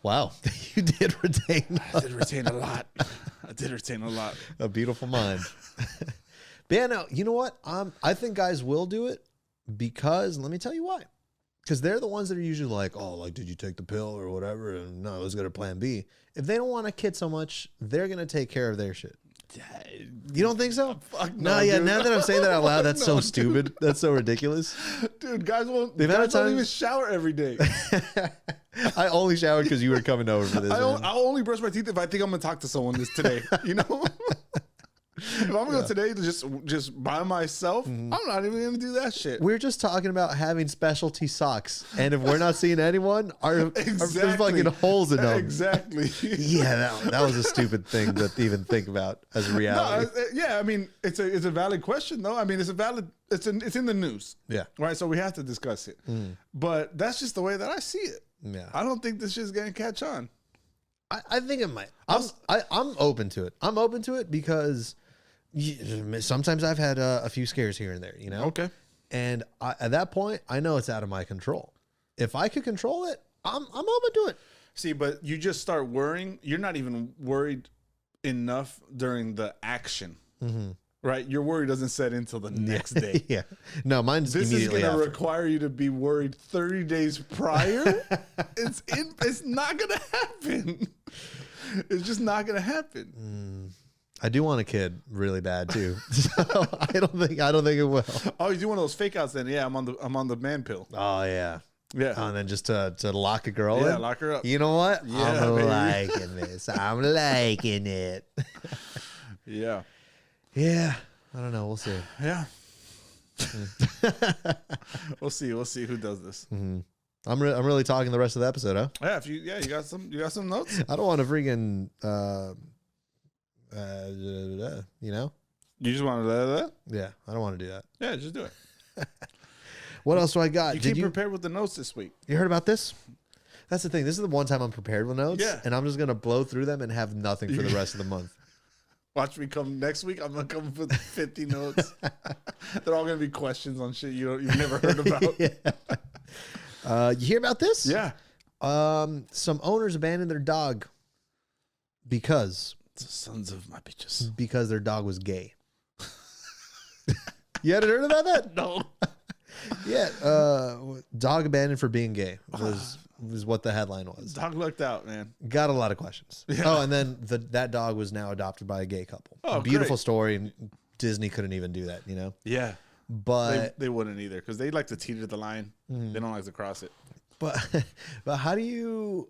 Wow, you did retain. I did retain a lot. I did retain a lot. A beautiful mind. But yeah, no, you know what? I think guys will do it because let me tell you why. Because they're the ones that are usually like, oh, like, did you take the pill or whatever? And no, let's go to plan B. If they don't want a kid so much, they're going to take care of their shit. You don't think so? Fuck no, yeah. dude. Now that I'm saying that out loud, that's No, so dude. stupid. That's so ridiculous. Dude, guys won't times- even shower every day. I only showered because you were coming over for this. I'll man. only brush my teeth if I think I'm gonna talk to someone this today. You know, if I'm gonna go today to just by myself, I'm not even gonna do that shit. We're just talking about having specialty socks, and if we're not seeing anyone, there's fucking holes in them. Exactly. Yeah, that was a stupid thing to even think about as a reality. Yeah, I mean, it's a valid question though. I mean, it's in the news. Yeah. Right. So we have to discuss it. But that's just the way that I see it. Yeah. I don't think this shit's gonna catch on. I think it might. I'm open to it. I'm open to it because sometimes I've had a few scares here and there, you know? Okay. And at that point, I know it's out of my control. If I could control it, I'm open to it. See, but you just start worrying. You're not even worried enough during the action, right? Your worry doesn't set in until the next day. Yeah. No, mine's This is immediately going to after. require you to be worried 30 days prior. It's not going to happen. It's just not going to happen. I do want a kid really bad too. So I don't think it will. Oh, you do one of those fake outs then? Yeah, I'm on the man pill. Oh yeah. Yeah. And then just to lock a girl in. Yeah, lock her up. You know what? Yeah, I'm baby. liking this. I'm liking it. Yeah. Yeah. I don't know. We'll see. Yeah. We'll see who does this. I'm really talking the rest of the episode, huh? Yeah, you got some notes? I don't want to freaking you know? You just want to let that? Yeah, I don't want to do that. Yeah, just do it. What else do I got? You came prepared with the notes this week. You heard about this? That's the thing. This is the one time I'm prepared with notes. Yeah. And I'm just gonna blow through them and have nothing for the rest of the month. Watch me come next week. I'm gonna come with 50 notes. They're all gonna be questions on shit you've never heard about. Yeah. You hear about this? Yeah. Some owners abandoned their dog because Sons of my bitches. their dog was gay. You hadn't heard about that? No. Yeah. Dog abandoned for being gay was what the headline was. Dog lucked out, man. Got a lot of questions. Yeah. Oh, and then that dog was now adopted by a gay couple. Oh, beautiful great. story. And Disney couldn't even do that, you know? Yeah. But They wouldn't either because they like to teeter the line. They don't like to cross it. but how do you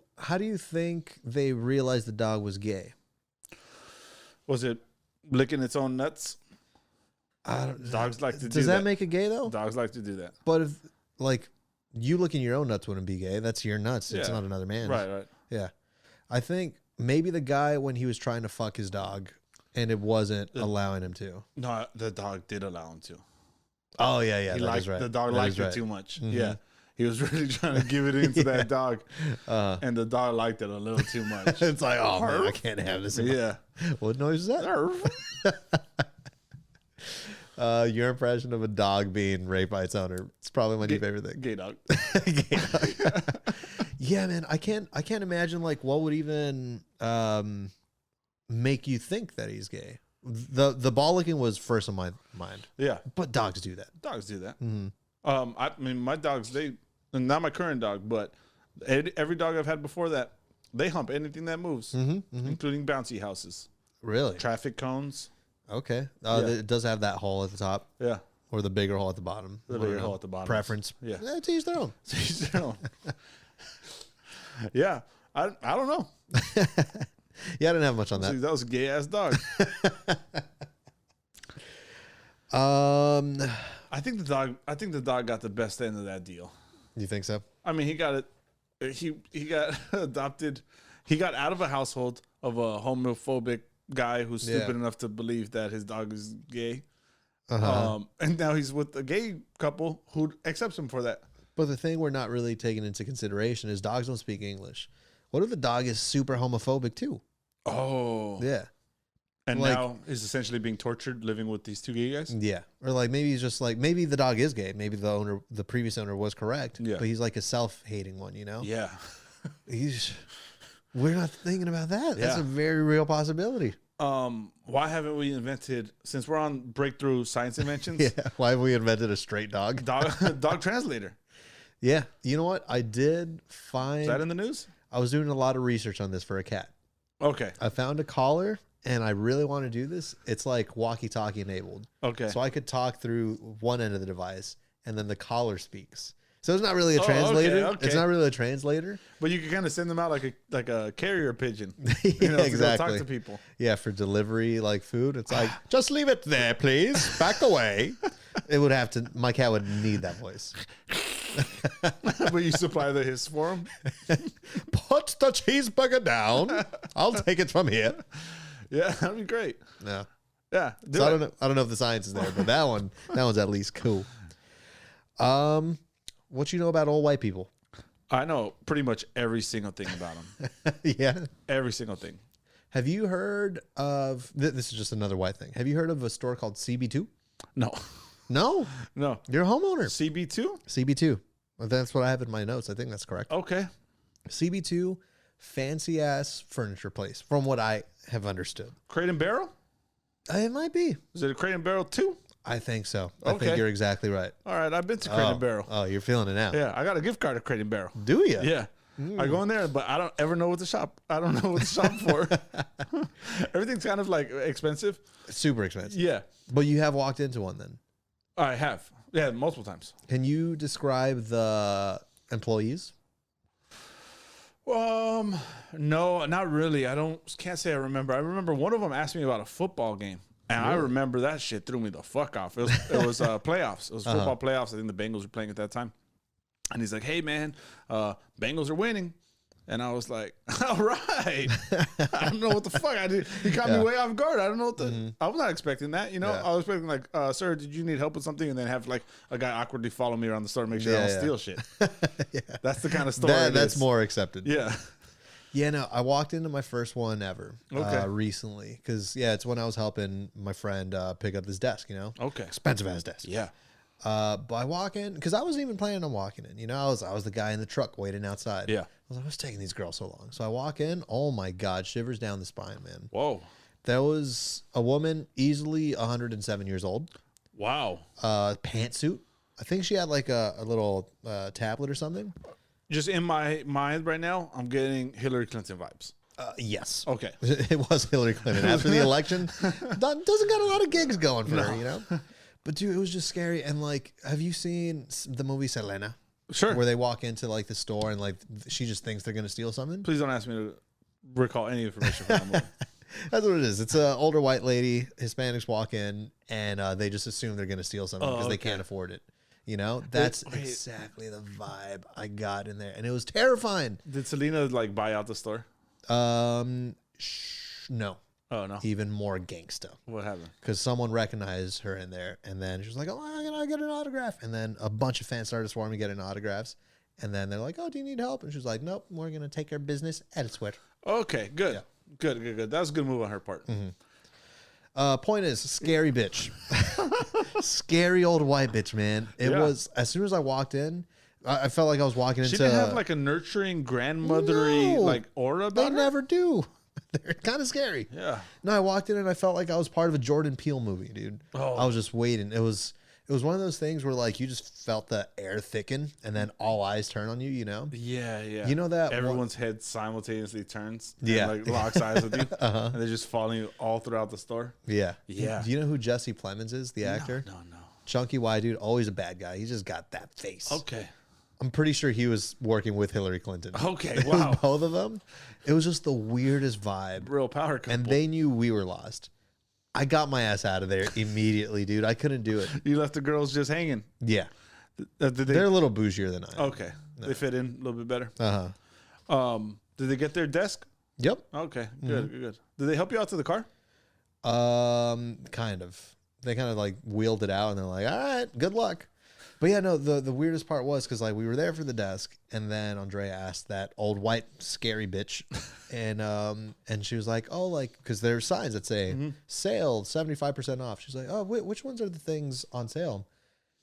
think they realized the dog was gay? Was it licking its own nuts? Dogs like to do that. Does that make it gay though? Dogs like to do that. But if like you licking your own nuts wouldn't be gay. That's your nuts. It's Yeah. not another man's. Right. Yeah. I think maybe the guy when he was trying to fuck his dog and it wasn't allowing him to. No, the dog did allow him to. Oh yeah, He that liked is right. the dog That liked is it right. too much. Yeah. He was really trying to give it into that dog. And the dog liked it a little too much. It's like, oh man, I can't have this. In my- Yeah. What noise is that? Your impression of a dog being raped by its owner. It's probably my new favorite thing. Gay dog. Gay dog. Yeah, man. I can't imagine like what would even make you think that he's gay. The ball licking was first on my mind. Yeah. But dogs do that. Dogs do that. Mm-hmm. I mean, my dogs, not my current dog, but every dog I've had before that, they hump anything that moves, including bouncy houses, Really? traffic cones. Okay. Yeah. It does have that hole at the top. Yeah. Or the bigger hole at the bottom. The bigger hole at the bottom. Preference. Yeah. To each their own. To each their own. Yeah. I don't know. Yeah, I didn't have much on that. That was a gay ass dog. I think the dog got the best end of that deal. You think so? I mean, he got it. He got adopted. He got out of a household of a homophobic guy who's stupid enough to believe that his dog is gay. And now he's with a gay couple who accepts him for that. But the thing we're not really taking into consideration is dogs don't speak English. What if the dog is super homophobic too? Oh. Yeah. And now he's essentially being tortured living with these two gay guys? Yeah. Or like maybe he's just like, maybe the dog is gay. Maybe the previous owner was correct. Yeah. But he's like a self-hating one, you know? Yeah. We're not thinking about that. That's Yeah. a very real possibility. Why haven't we invented, since we're on breakthrough science inventions? Yeah. Why have we invented a straight dog? Dog translator. Yeah. You know what? I did find. Is that in the news? I was doing a lot of research on this for a cat. Okay. I found a collar, and I really want to do this. It's like walkie-talkie enabled. Okay. So I could talk through one end of the device, and then the collar speaks. So it's not really a translator. Okay. It's not really a translator. But you can kind of send them out like a carrier pigeon. Yeah, exactly. To go talk to people. Yeah, for delivery, like food. It's like, just leave it there, please. Back away. It would have to, my cat would need that voice. But you supply the hiss for him? Put the cheeseburger down. I'll take it from here. Yeah, that'd be great. Yeah. Yeah. So I don't know if the science is there, but that one's at least cool. What you know about old white people? I know pretty much every single thing about them. Yeah. Every single thing. Have you heard of, this is just another white thing. Have you heard of a store called CB2? No. No. No. You're a homeowner. CB2? CB2. Well, that's what I have in my notes. I think that's correct. Okay. CB2, fancy ass furniture place, from what I have understood. Crate and Barrel? It might be. Is it a Crate and Barrel 2? I think so. I Okay. think you're exactly right. All right, I've been to Crate and Barrel. Oh, you're feeling it now. Yeah, I got a gift card at Crate and Barrel. Do you? Yeah. I go in there, but I don't ever know what to shop. I don't know what to shop for. Everything's kind of like expensive. Super expensive. Yeah. But you have walked into one then. I have. Yeah, multiple times. Can you describe the employees? No, not really. Can't say I remember. I remember one of them asked me about a football game. And I remember that shit threw me the fuck off. It was playoffs. It was football playoffs. I think the Bengals were playing at that time. And he's like, "Hey man, Bengals are winning." And I was like, "All right." I don't know what the fuck I did. He caught me way off guard. I don't know what the. I was not expecting that. You know, I was expecting like, "Sir, did you need help with something?" And then have like a guy awkwardly follow me around the store to make sure I don't steal shit. Yeah. That's the kind of story. That's more accepted. Yeah. Yeah, no, I walked into my first one ever recently because, it's when I was helping my friend pick up his desk, you know? Okay. Expensive ass desk. Yeah. But I walk in because I wasn't even planning on walking in. You know, I was the guy in the truck waiting outside. Yeah. I was like, what's taking these girls so long? So I walk in. Oh, my God. Shivers down the spine, man. Whoa. There was a woman, easily 107 years old. Wow. Pantsuit. I think she had like a little tablet or something. Just in my mind right now, I'm getting Hillary Clinton vibes. Yes. Okay. It was Hillary Clinton. After the election, doesn't got a lot of gigs going for her, you know? But, dude, it was just scary. And, like, have you seen the movie Selena? Sure. Where they walk into, like, the store and, like, she just thinks they're going to steal something? Please don't ask me to recall any information from that movie. That's what it is. It's an older white lady. Hispanics walk in, and they just assume they're going to steal something because they can't afford it. You know, that's exactly the vibe I got in there, and it was terrifying. Did Selena like buy out the store? No. Oh no. Even more gangsta. What happened? Because someone recognized her in there, and then she was like, "Oh, I'm gonna get an autograph." And then a bunch of fans started swarming getting autographs, and then they're like, "Oh, do you need help?" And she was like, "Nope, we're gonna take care of business at its word." Okay, good. Yeah. Good. That was a good move on her part. Point is, scary bitch. Scary old white bitch, man. It was, as soon as I walked in, I felt like I was walking into... She didn't have like a nurturing, grandmothery like aura about her? They never do. They're kind of scary. Yeah. No, I walked in and I felt like I was part of a Jordan Peele movie, dude. Oh. I was just waiting. It was It was one of those things where like you just felt the air thicken and then all eyes turn on you, Yeah. You know that everyone's head simultaneously turns. Yeah. And, like locks eyes with you. And they're just following you all throughout the store. Yeah. Yeah. Do you know who Jesse Plemons is, the actor? No. Chunky white dude, always a bad guy. He just got that face. Okay. I'm pretty sure he was working with Hillary Clinton. Okay. Wow. Both of them. It was just the weirdest vibe. Real power couple. And they knew we were lost. I got my ass out of there immediately, dude. I couldn't do it. You left the girls just hanging. Yeah. Did they? They're a little bougier than I am. Okay. They fit in a little bit better. Did they get their desk? Yep. Okay. Good. Did they help you out to the car? Kind of. They kind of like wheeled it out and they're like, all right, good luck. But yeah, no, the weirdest part was because like we were there for the desk and then Andrea asked that old white scary bitch and she was like, oh, like, because there are signs that say sale 75% off. She's like, oh, which ones are the things on sale?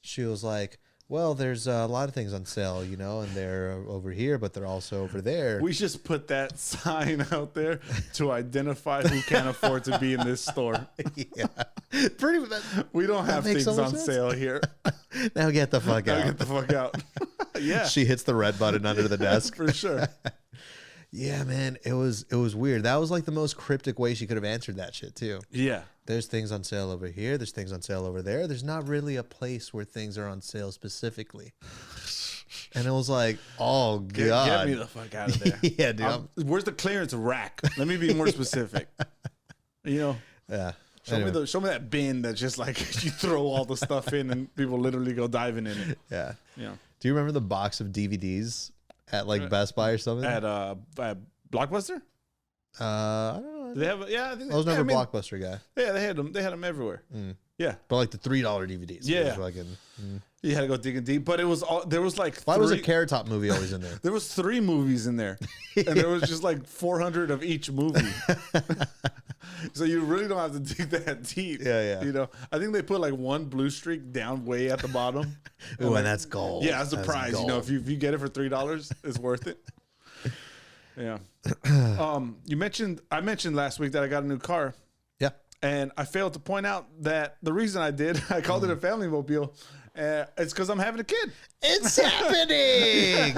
She was like, well, there's a lot of things on sale, and they're over here, but they're also over there. We just put that sign out there to identify who can't afford to be in this store. Yeah. Pretty much. We don't have things so much on sense. sale here. Now get the fuck out. Get the fuck out. Yeah. She hits the red button under the desk. For sure. Yeah, man, it was weird. That was like the most cryptic way she could have answered that shit too. Yeah. There's things on sale over here. There's things on sale over there. There's not really a place where things are on sale specifically. And it was like, oh god, Get me the fuck out of there. Yeah, dude. Where's the clearance rack? Let me be more specific. Yeah. Show me that bin that just like you throw all the stuff in and people literally go diving in it. Yeah. Yeah. Do you remember the box of DVDs at like Best Buy or something? At Blockbuster? I don't know. Do they have? Yeah, I think I was never a Blockbuster guy. Yeah, they had them. They had them everywhere. Yeah, but like the $3 DVDs. Yeah. You had to go digging deep, but it was all there was like. Why was a Carrot Top movie always in there? There was 3 movies in there, and there was just like 400 of each movie. So you really don't have to dig that deep. Yeah. I think they put like one blue streak down way at the bottom. Ooh, and that's gold. Yeah, that's a prize. Gold. If you get it for $3, it's worth it. Yeah. I mentioned last week that I got a new car. Yeah. And I failed to point out that the reason I did, I called it a family mobile. It's because I'm having a kid. It's happening.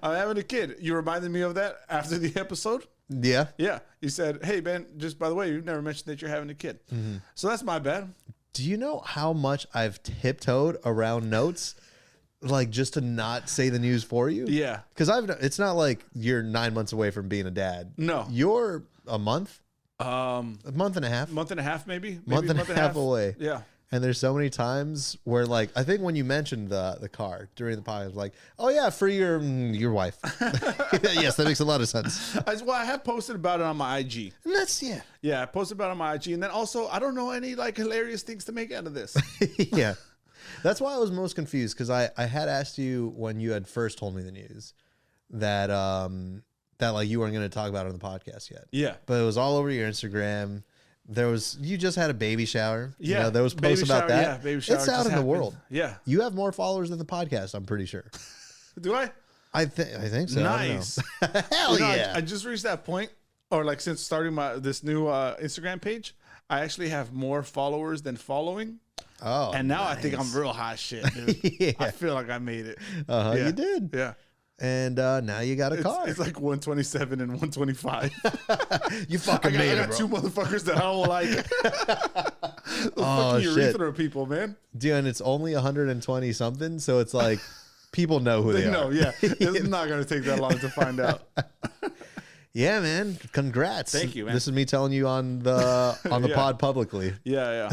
I'm having a kid. You reminded me of that after the episode. Yeah. Yeah. You said, hey, Ben, just by the way, you've never mentioned that you're having a kid. So that's my bad. Do you know how much I've tiptoed around notes? Like just to not say the news for you? Yeah. Because it's not like you're 9 months away from being a dad. No. You're a month? A month and a half? month and a half, maybe? Month and a half away. Yeah. And there's so many times where, like, I think when you mentioned the car during the podcast, like, oh yeah, for your wife. Yes, that makes a lot of sense. I have posted about it on my IG. And that's Yeah, I posted about it on my IG, and then also I don't know any like hilarious things to make out of this. Yeah. That's why I was most confused because I had asked you when you had first told me the news that like you weren't going to talk about it on the podcast yet. Yeah, but it was all over your Instagram. You just had a baby shower. Yeah, there was posts about that. Yeah, baby shower. It's out in the world. Yeah, you have more followers than the podcast. I'm pretty sure. Do I? I think so. Nice. Hell yeah! I just reached that point, or like since starting this new Instagram page, I actually have more followers than following. Oh, and now nice. I think I'm real hot shit, dude. Yeah. I feel like I made it. You did. Yeah. And now you got a car. It's like 127 and 125. You fucking made it, I got bro. 2 motherfuckers that I don't like. The fucking urethra people, man. Dude, and it's only 120 something, so it's like people know who they are. Know, yeah. It's not going to take that long to find out. Yeah, man. Congrats. Thank you, man. This is me telling you on the Yeah. pod publicly. Yeah.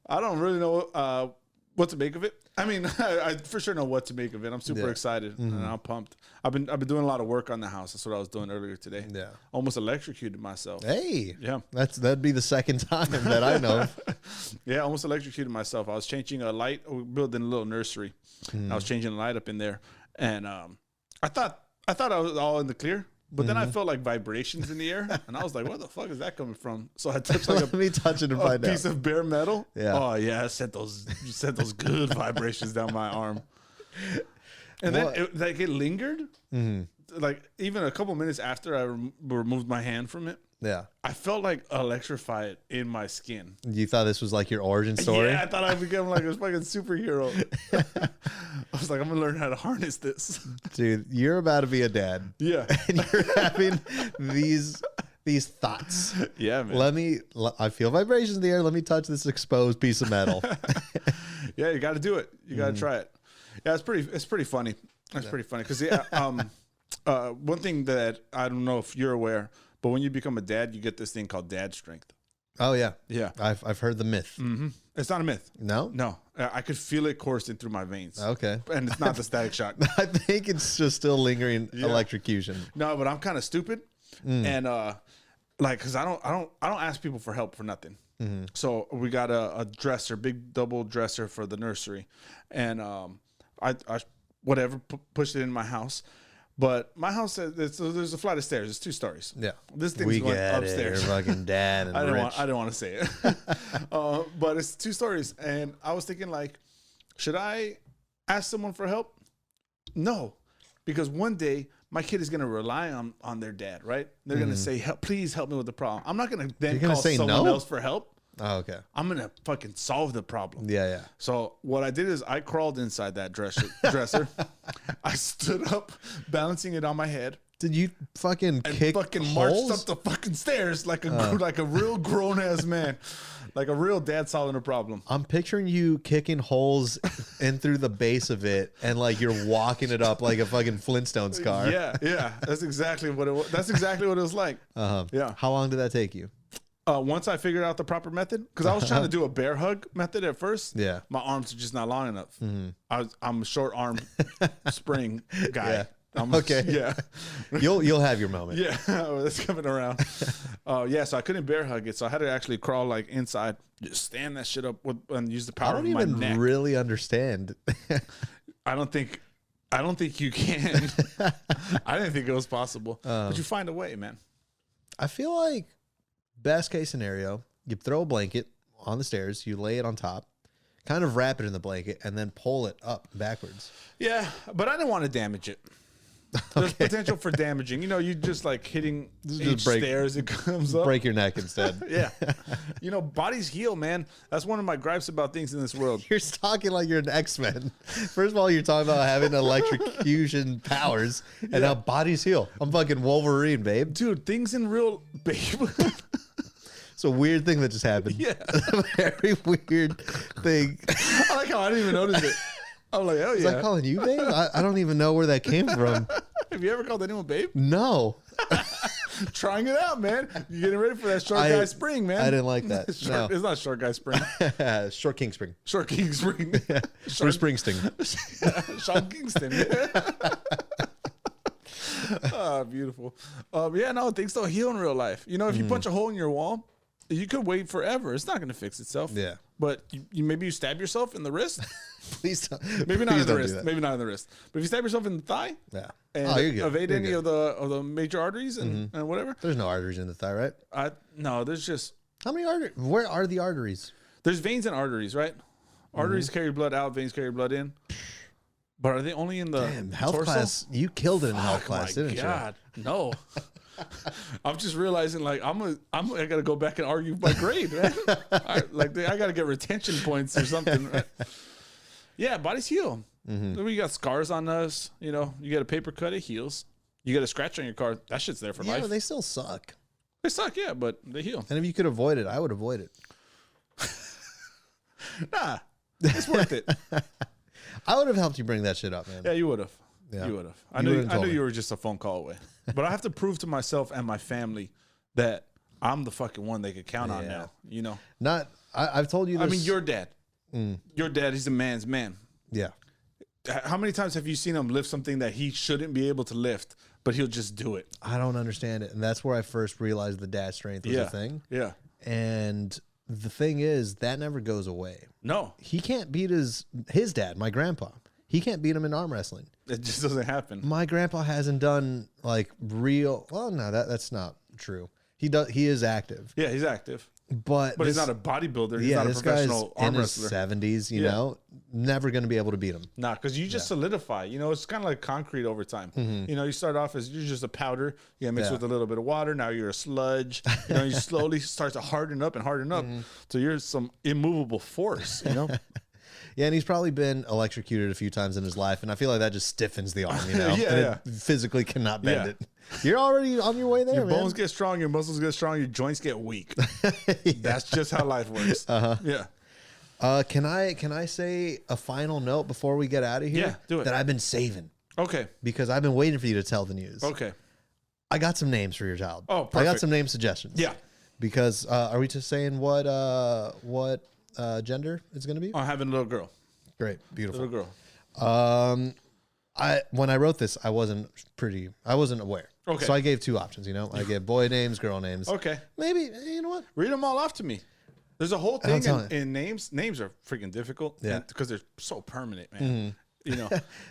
I don't really know what to make of it. I mean, I for sure know what to make of it. I'm super excited and I'm pumped. I've been doing a lot of work on the house. That's what I was doing earlier today. Yeah. Almost electrocuted myself. Hey. Yeah. That'd be the second time that I know of. Yeah, almost electrocuted myself. I was changing a light. We're building a little nursery. I was changing a light up in there, and I thought I was all in the clear. But then I felt like vibrations in the air, and I was like, "Where the fuck is that coming from?" So I touched like Let me touch it and find piece out. of bare metal. Yeah. Oh yeah, I sent those good vibrations down my arm. And then it lingered. Like even a couple minutes after I removed my hand from it, I felt like electrified in my skin. You thought this was like your origin story? Yeah, I thought I'd become like a fucking superhero. I was like, I'm gonna learn how to harness this. Dude, you're about to be a dad. Yeah. And you're having these thoughts. Yeah, man. I feel vibrations in the air. Let me touch this exposed piece of metal. Yeah, you got to do it. You got to try it. Yeah, it's pretty funny. It's pretty funny because one thing that I don't know if you're aware, but when you become a dad, you get this thing called dad strength. Oh yeah, yeah. I've heard the myth. Mm-hmm. It's not a myth. No, I could feel it coursing through my veins. Okay, and it's not the static shock. I think it's just still lingering electrocution. No, but I'm kind of stupid, and like, cause I don't ask people for help for nothing. Mm-hmm. So we got a dresser, big double dresser for the nursery, and I pushed it in my house. But my house, there's a flight of stairs. It's 2 stories. Yeah, this thing's going upstairs. You're fucking dad and I rich. didn't want to say it, but it's 2 stories, and I was thinking like, should I ask someone for help? No, because one day my kid is going to rely on their dad, right? They're going to say, please help me with the problem. I'm not going to then call someone else for help. Oh, okay. I'm going to fucking solve the problem. Yeah. So what I did is I crawled inside that dresser. I stood up, balancing it on my head. Did you fucking kick fucking holes? marched up the fucking stairs like a real grown ass man, like a real dad solving a problem. I'm picturing you kicking holes in through the base of it, and like you're walking it up like a fucking Flintstones car. Yeah. That's exactly what it was. That's exactly what it was like. Yeah. How long did that take you? Once I figured out the proper method, because I was trying to do a bear hug method at first. Yeah. My arms are just not long enough. I'm a short arm spring guy. Yeah. Yeah. You'll have your moment. Yeah, that's coming around. So I couldn't bear hug it, so I had to actually crawl like inside, just stand that shit up and use the power of my neck. I don't even really understand. I don't think you can. I didn't think it was possible, but you find a way, man. I feel like best case scenario, you throw a blanket on the stairs, you lay it on top, kind of wrap it in the blanket, and then pull it up backwards. Yeah, but I didn't want to damage it. There's potential for damaging. You just like hitting each stairs, it comes up. Break your neck instead. Yeah. Bodies heal, man. That's one of my gripes about things in this world. You're talking like you're an X-Men. First of all, you're talking about having electrocution powers and how bodies heal. I'm fucking Wolverine, babe. Dude, things in real... Babe. It's a weird thing that just happened. Yeah. A very weird thing. I like how I didn't even notice it. I'm like, oh yeah. Was I calling you babe? I don't even know where that came from. Have you ever called anyone babe? No. Trying it out, man. You getting ready for that short guy spring, man. I didn't like that. It's not short guy spring. Short King Spring. Short King Spring. Bruce Springsteen. Sean Kingston. Oh, beautiful. Things don't heal in real life. If you punch a hole in your wall, you could wait forever. It's not going to fix itself. Yeah. But maybe you stab yourself in the wrist. Please don't. Maybe not in the wrist. Maybe not in the wrist. But if you stab yourself in the thigh, and evade any of the major arteries and whatever. There's no arteries in the thigh, right? No, there's just... How many arteries? Where are the arteries? There's veins and arteries, right? Arteries carry blood out, veins carry blood in. But are they only in the health torso? Class? You killed it in health class, didn't you? God, no. I'm just realizing, like, I gotta go back and argue my grade, man. I gotta get retention points or something. Right? Yeah, bodies heal. We got scars on us. You get a paper cut, it heals. You get a scratch on your car, that shit's there for life. Yeah, they still suck. They suck, yeah, but they heal. And if you could avoid it, I would avoid it. Nah, it's worth it. I would have helped you bring that shit up, man. Yeah, you would have. Yeah. You would have. I knew you were just a phone call away. But I have to prove to myself and my family that I'm the fucking one they could count on now. I've told you this. I mean, your dad. Your dad, he's a man's man. Yeah. How many times have you seen him lift something that he shouldn't be able to lift, but he'll just do it? I don't understand it. And that's where I first realized the dad strength was a thing. Yeah. And the thing is, that never goes away. No. He can't beat his dad, my grandpa. He can't beat him in arm wrestling. It just doesn't happen. My grandpa hasn't done like real. Well, no, that's not true. He does. He is active. Yeah, he's active. But he's not a bodybuilder. He's not a this professional guy's arm in his wrestler. 70s, you know, never going to be able to beat him. Nah, because you just solidify. You know, it's kind of like concrete over time. You know, you start off as you're just a powder. You mix with a little bit of water. Now you're a sludge. You know, you slowly start to harden up and harden up. So you're some immovable force, you know? Yeah, and he's probably been electrocuted a few times in his life, and I feel like that just stiffens the arm, you know? It physically cannot bend it. You're already on your way there, Your man. bones get strong, your muscles get strong, your joints get weak. That's just how life works. Yeah. Can I say a final note before we get out of here? Yeah, do it. That I've been saving. Okay. Because I've been waiting for you to tell the news. Okay. I got some names for your child. Oh, perfect. I got some name suggestions. Yeah. Because are we just saying what gender it's going to be? I'm having a little girl. Great, beautiful. Little girl. When I wrote this, I wasn't aware. Okay. So I gave two options. You know, I gave boy names, girl names. Okay. Maybe you know what? Read them all off to me. There's a whole thing in names. Names are freaking difficult. Yeah. Because they're so permanent, man. You know.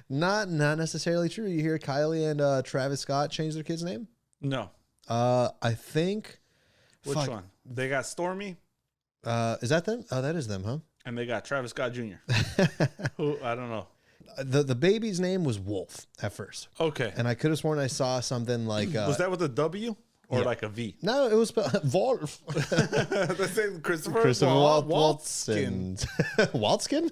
Not necessarily true. You hear Kylie and Travis Scott change their kid's name? No. I think. Which one? They got Stormy. Is that them? Oh, that is them, huh? And they got Travis Scott Jr. Who I don't know. The baby's name was Wolf at first. Okay. And I could have sworn I saw something like. Was that with a W or like a V? No, it was Wolf. Let's say Christopher Waltzkin. Waltzkin?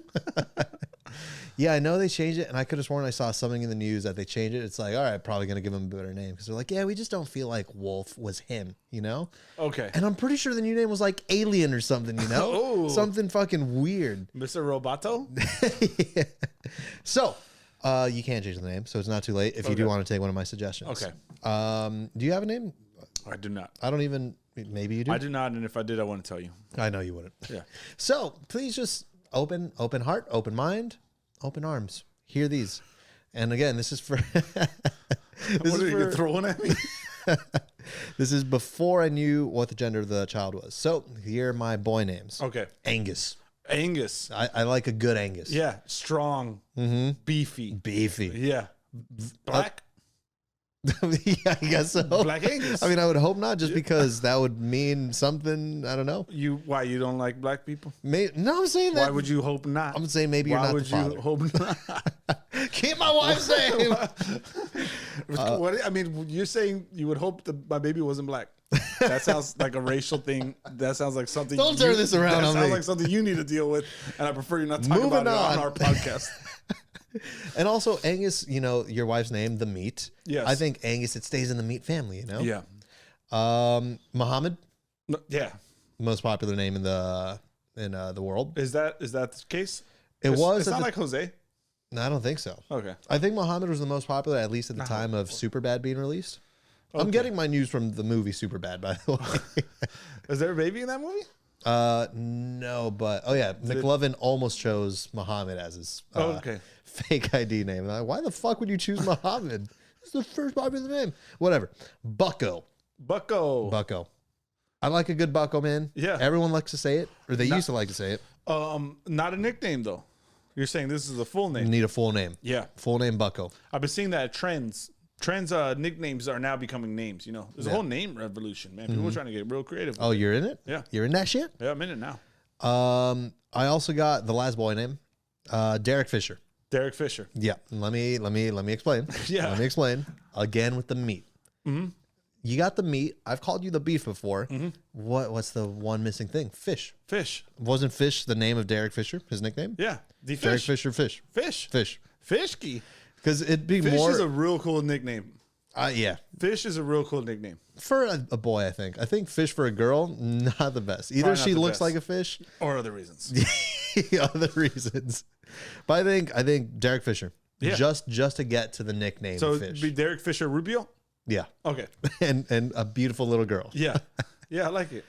Yeah, I know they changed it, and I could have sworn I saw something in the news that they changed it. It's like, all right, probably going to give him a better name. Because they're like, yeah, we just don't feel like Wolf was him, you know? Okay. And I'm pretty sure the new name was like Alien or something, you know? Oh. Something fucking weird. Mr. Roboto? Yeah. So, you can change the name, so it's not too late if you do want to take one of my suggestions. Okay. Do you have a name? I do not. I don't even, maybe you do? I do not, and if I did, I wouldn't tell you. I know you wouldn't. Yeah. So, please just open heart, open mind, open arms. Hear these. And again, this is for... What are you throwing at me? This is before I knew what the gender of the child was. So, here are my boy names. Okay. Angus. Angus. I like a good Angus. Yeah. Strong. Beefy. Beefy. Yeah. Black. Yeah, I guess so. Black Angus. I mean, I would hope not, just because that would mean something. I don't know. Why you don't like black people? No, I'm saying that. Why would you hope not? I'm saying maybe you're not the father. Why would you hope not? Keep my wife's name. What, I mean, you're saying you would hope that my baby wasn't black. That sounds like a racial thing. That sounds like something. Don't turn this around on me. That sounds like something you need to deal with, and I prefer you not talk about it on our podcast. And also, Angus, you know, your wife's name, the meat. Yes. I think Angus, it stays in the meat family, you know? Yeah. Muhammad, Yeah. most popular name in the world. Is that the case? It's not like Jose. No, I don't think so. Okay. I think Muhammad was the most popular, at least at the time of Superbad being released. Okay. I'm getting my news from the movie Superbad, by the way. Is there a baby in that movie? No, but McLovin almost chose Muhammad as his fake ID name. Like, why the fuck would you choose Muhammad? It's the first popular name. Whatever. Bucko. I like a good Bucko, man. Yeah. Everyone likes to say it, or they used to like to say it. Not a nickname though. You're saying this is a full name. You need a full name. Yeah. Full name Bucko. I've been seeing that at Trends. Trends nicknames are now becoming names. You know, there's a whole name revolution, man. People are trying to get real creative. Oh, you're in it? Yeah. You're in that shit? Yeah, I'm in it now. I also got the last boy name, Derek Fisher. Derek Fisher. Yeah. Let me explain. Yeah. Let me explain. Again with the meat. You got the meat. I've called you the beef before. What's the one missing thing? Fish. Wasn't Fish the name of Derek Fisher, his nickname? Yeah. The fish. Derek Fisher, Fish. Fish. Fishky. Because it'd be Fish more... is a real cool nickname. Yeah. Fish is a real cool nickname. For a boy, I think. I think Fish for a girl, not the best. Either she looks like a fish. Or other reasons. Other reasons. But I think Derek Fisher. Yeah. Just to get to the nickname so Fish. it'd be Derek Fisher Rubio? Yeah. Okay. and a beautiful little girl. Yeah. Yeah, I like it.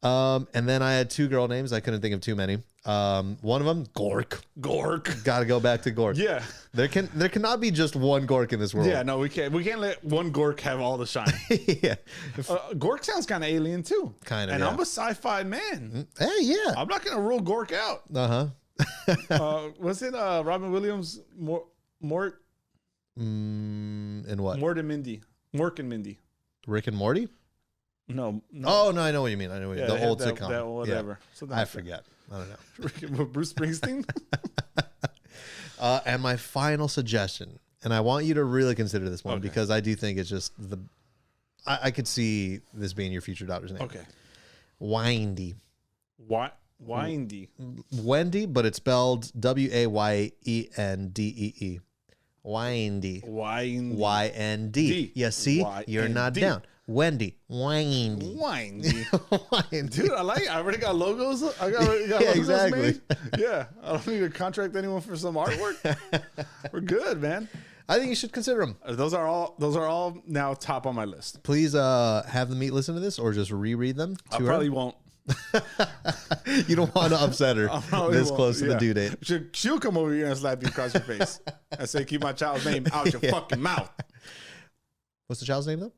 And then I had two girl names. I couldn't think of too many. One of them, Gork. Got to go back to Gork. Yeah. There cannot be just one Gork in this world. Yeah, no, we can't let one Gork have all the shine. Yeah. Gork sounds kind of alien too. Kind of. And yeah. I'm a sci-fi man. Hey, yeah. I'm not gonna rule Gork out. Was it Robin Williams? Mort? In what? Mort and Mindy. Mork and Mindy. Rick and Morty? No. Oh no, I know what you mean. I know what you mean. The old that, sitcom. That whatever. Yeah. I forget. I don't know. Bruce Springsteen. And my final suggestion, and I want you to really consider this one Okay. because I do think it's just I could see this being your future daughter's name. Okay. Windy. What? Windy. Wendy, but it's spelled Wayendeee. Windy. Windy. Y-N-D. Yeah, see? You're not down. Wendy. Windy. Windy. Windy. Dude, I already got logos. I got logos exactly. made. Yeah. I don't need to contract anyone for some artwork. We're good, man. I think you should consider them. Those are all now top on my list. Please have the meat listen to this or just reread them to I her. probably won't. You don't want to upset her this won't. close to the due date. She'll come over here and slap you across your face and say, keep my child's name out your fucking mouth. What's the child's name though?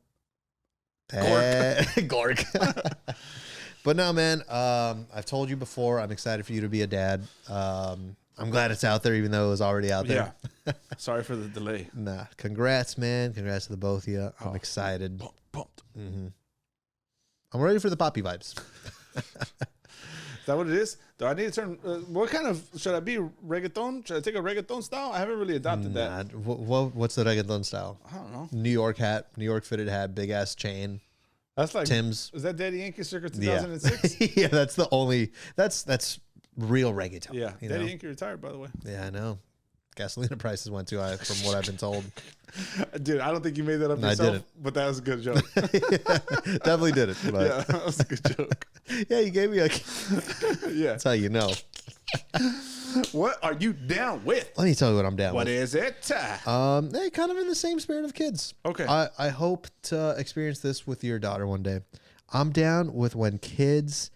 Gork. Gork. But no, man, I've told you before, I'm excited for you to be a dad. I'm glad it's out there, even though it was already out there. Yeah. Sorry for the delay. Nah, congrats, man. Congrats to the both of you. I'm excited. Pumped. Mm-hmm. I'm ready for the poppy vibes. Is that what it is? Do I need to turn? What kind of should I be? Reggaeton? Should I take a reggaeton style? I haven't really adopted that. What's the reggaeton style? I don't know. New York hat, New York fitted hat, big ass chain. That's like Tim's. Is that Daddy Yankee circa 2006? Yeah, yeah, that's the only. That's real reggaeton. Yeah, you Daddy know? Yankee retired, by the way. Yeah, I know. Gasolina prices went too high, from what I've been told. Dude, I don't think you made that up No, yourself. I didn't. But that was a good joke. Definitely did it. But Yeah, that was a good joke. yeah, you gave me a. Yeah. That's how you know. What are you down with? Let me tell you what I'm down What with. is it? Hey, kind of in the same spirit of kids. Okay. I hope to experience this with your daughter one day. I'm down with when kids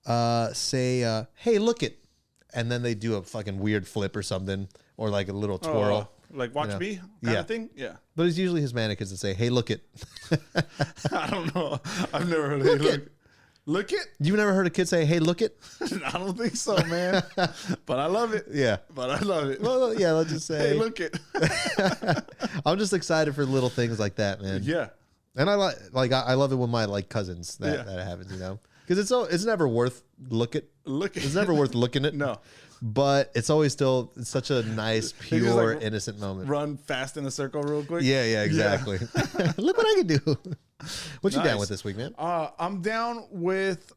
say, hey, look it. And then they do a fucking weird flip or something, or like a little twirl. Like watch You know? me kind Yeah. of thing? Yeah. But it's usually Hispanic kids that say, hey, look it. I don't know. I've never heard of it. Look it? You've never heard a kid say, hey, look it? I don't think so, man. But I love it. Yeah. But I love it. Well, yeah, let's just say. Hey, look it. I'm just excited for little things like that, man. Yeah. And I I love it when my cousins that happens, you know, because it's never worth Look it. It's never worth looking at. No. But it's always still such a nice, just, pure, like, innocent moment. Run fast in a circle real quick. Yeah, exactly. Look what I can do. What you down Nice. with this week, man? I'm down with.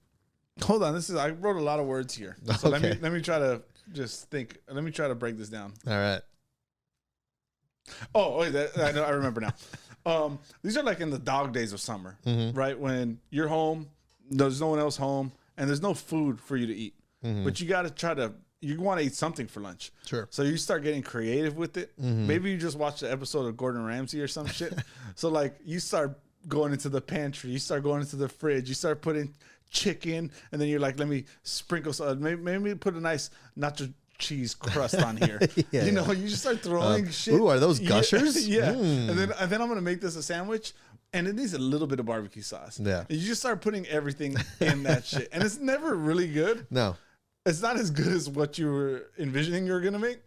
Hold on, I wrote a lot of words here. So Okay. let me try to just think. Let me try to break this down. All right. Oh, wait, I know. I remember now. These are like in the dog days of summer, Mm-hmm. right? When you're home, there's no one else home, and there's no food for you to eat. But you got to try to. You want to eat something for lunch. Sure. So you start getting creative with it. Maybe you just watch the episode of Gordon Ramsay or some shit. So like you start going into the pantry, you start going into the fridge, you start putting chicken, and then you're like, let me sprinkle some, maybe put a nice nacho cheese crust on here. Yeah, you know, you just start throwing shit. Ooh, are those gushers? Yeah. And then I'm gonna make this a sandwich. And it needs a little bit of barbecue sauce. Yeah. And you just start putting everything in that shit. And it's never really good. No. It's not as good as what you were envisioning you were gonna make,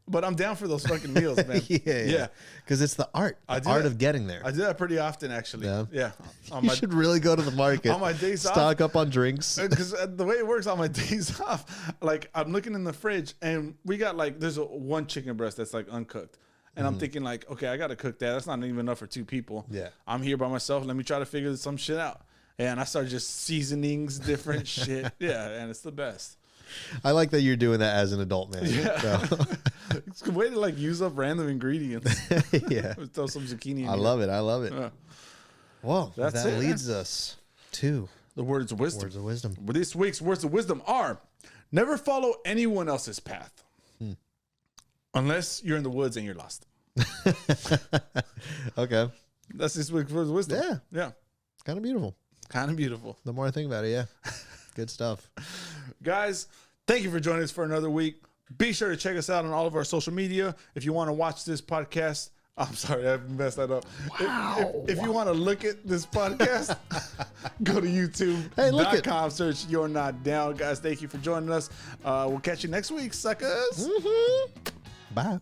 but I'm down for those fucking meals, man. Yeah. Because it's the art of getting there. I do that pretty often, actually. Yeah. On You my, should really go to the market. on my days off. Stock up on drinks. Because the way it works on my days off, like I'm looking in the fridge and we got like there's one chicken breast that's like uncooked, and I'm thinking like, okay, I gotta cook that. That's not even enough for 2 people. Yeah. I'm here by myself. Let me try to figure some shit out. And I start just seasonings, different shit. Yeah, and it's the best. I like that you're doing that as an adult, man. Yeah. So, It's a way to like use up random ingredients. yeah. Throw some zucchini in I love it. Yeah. Well, That's that it, leads us to The words of wisdom. words of wisdom. Well, this week's words of wisdom are never follow anyone else's path unless you're in the woods and you're lost. Okay. That's this week's words of wisdom. Yeah. Yeah. Kind of beautiful. Kind of beautiful. The more I think about it, yeah. Good stuff. Guys, thank you for joining us for another week. Be sure to check us out on all of our social media. If you want to watch this podcast, I'm sorry, I messed that up. Wow. If you want to look at this podcast, go to YouTube.com, search You're Not Down. Guys, thank you for joining us. We'll catch you next week, suckers. Bye.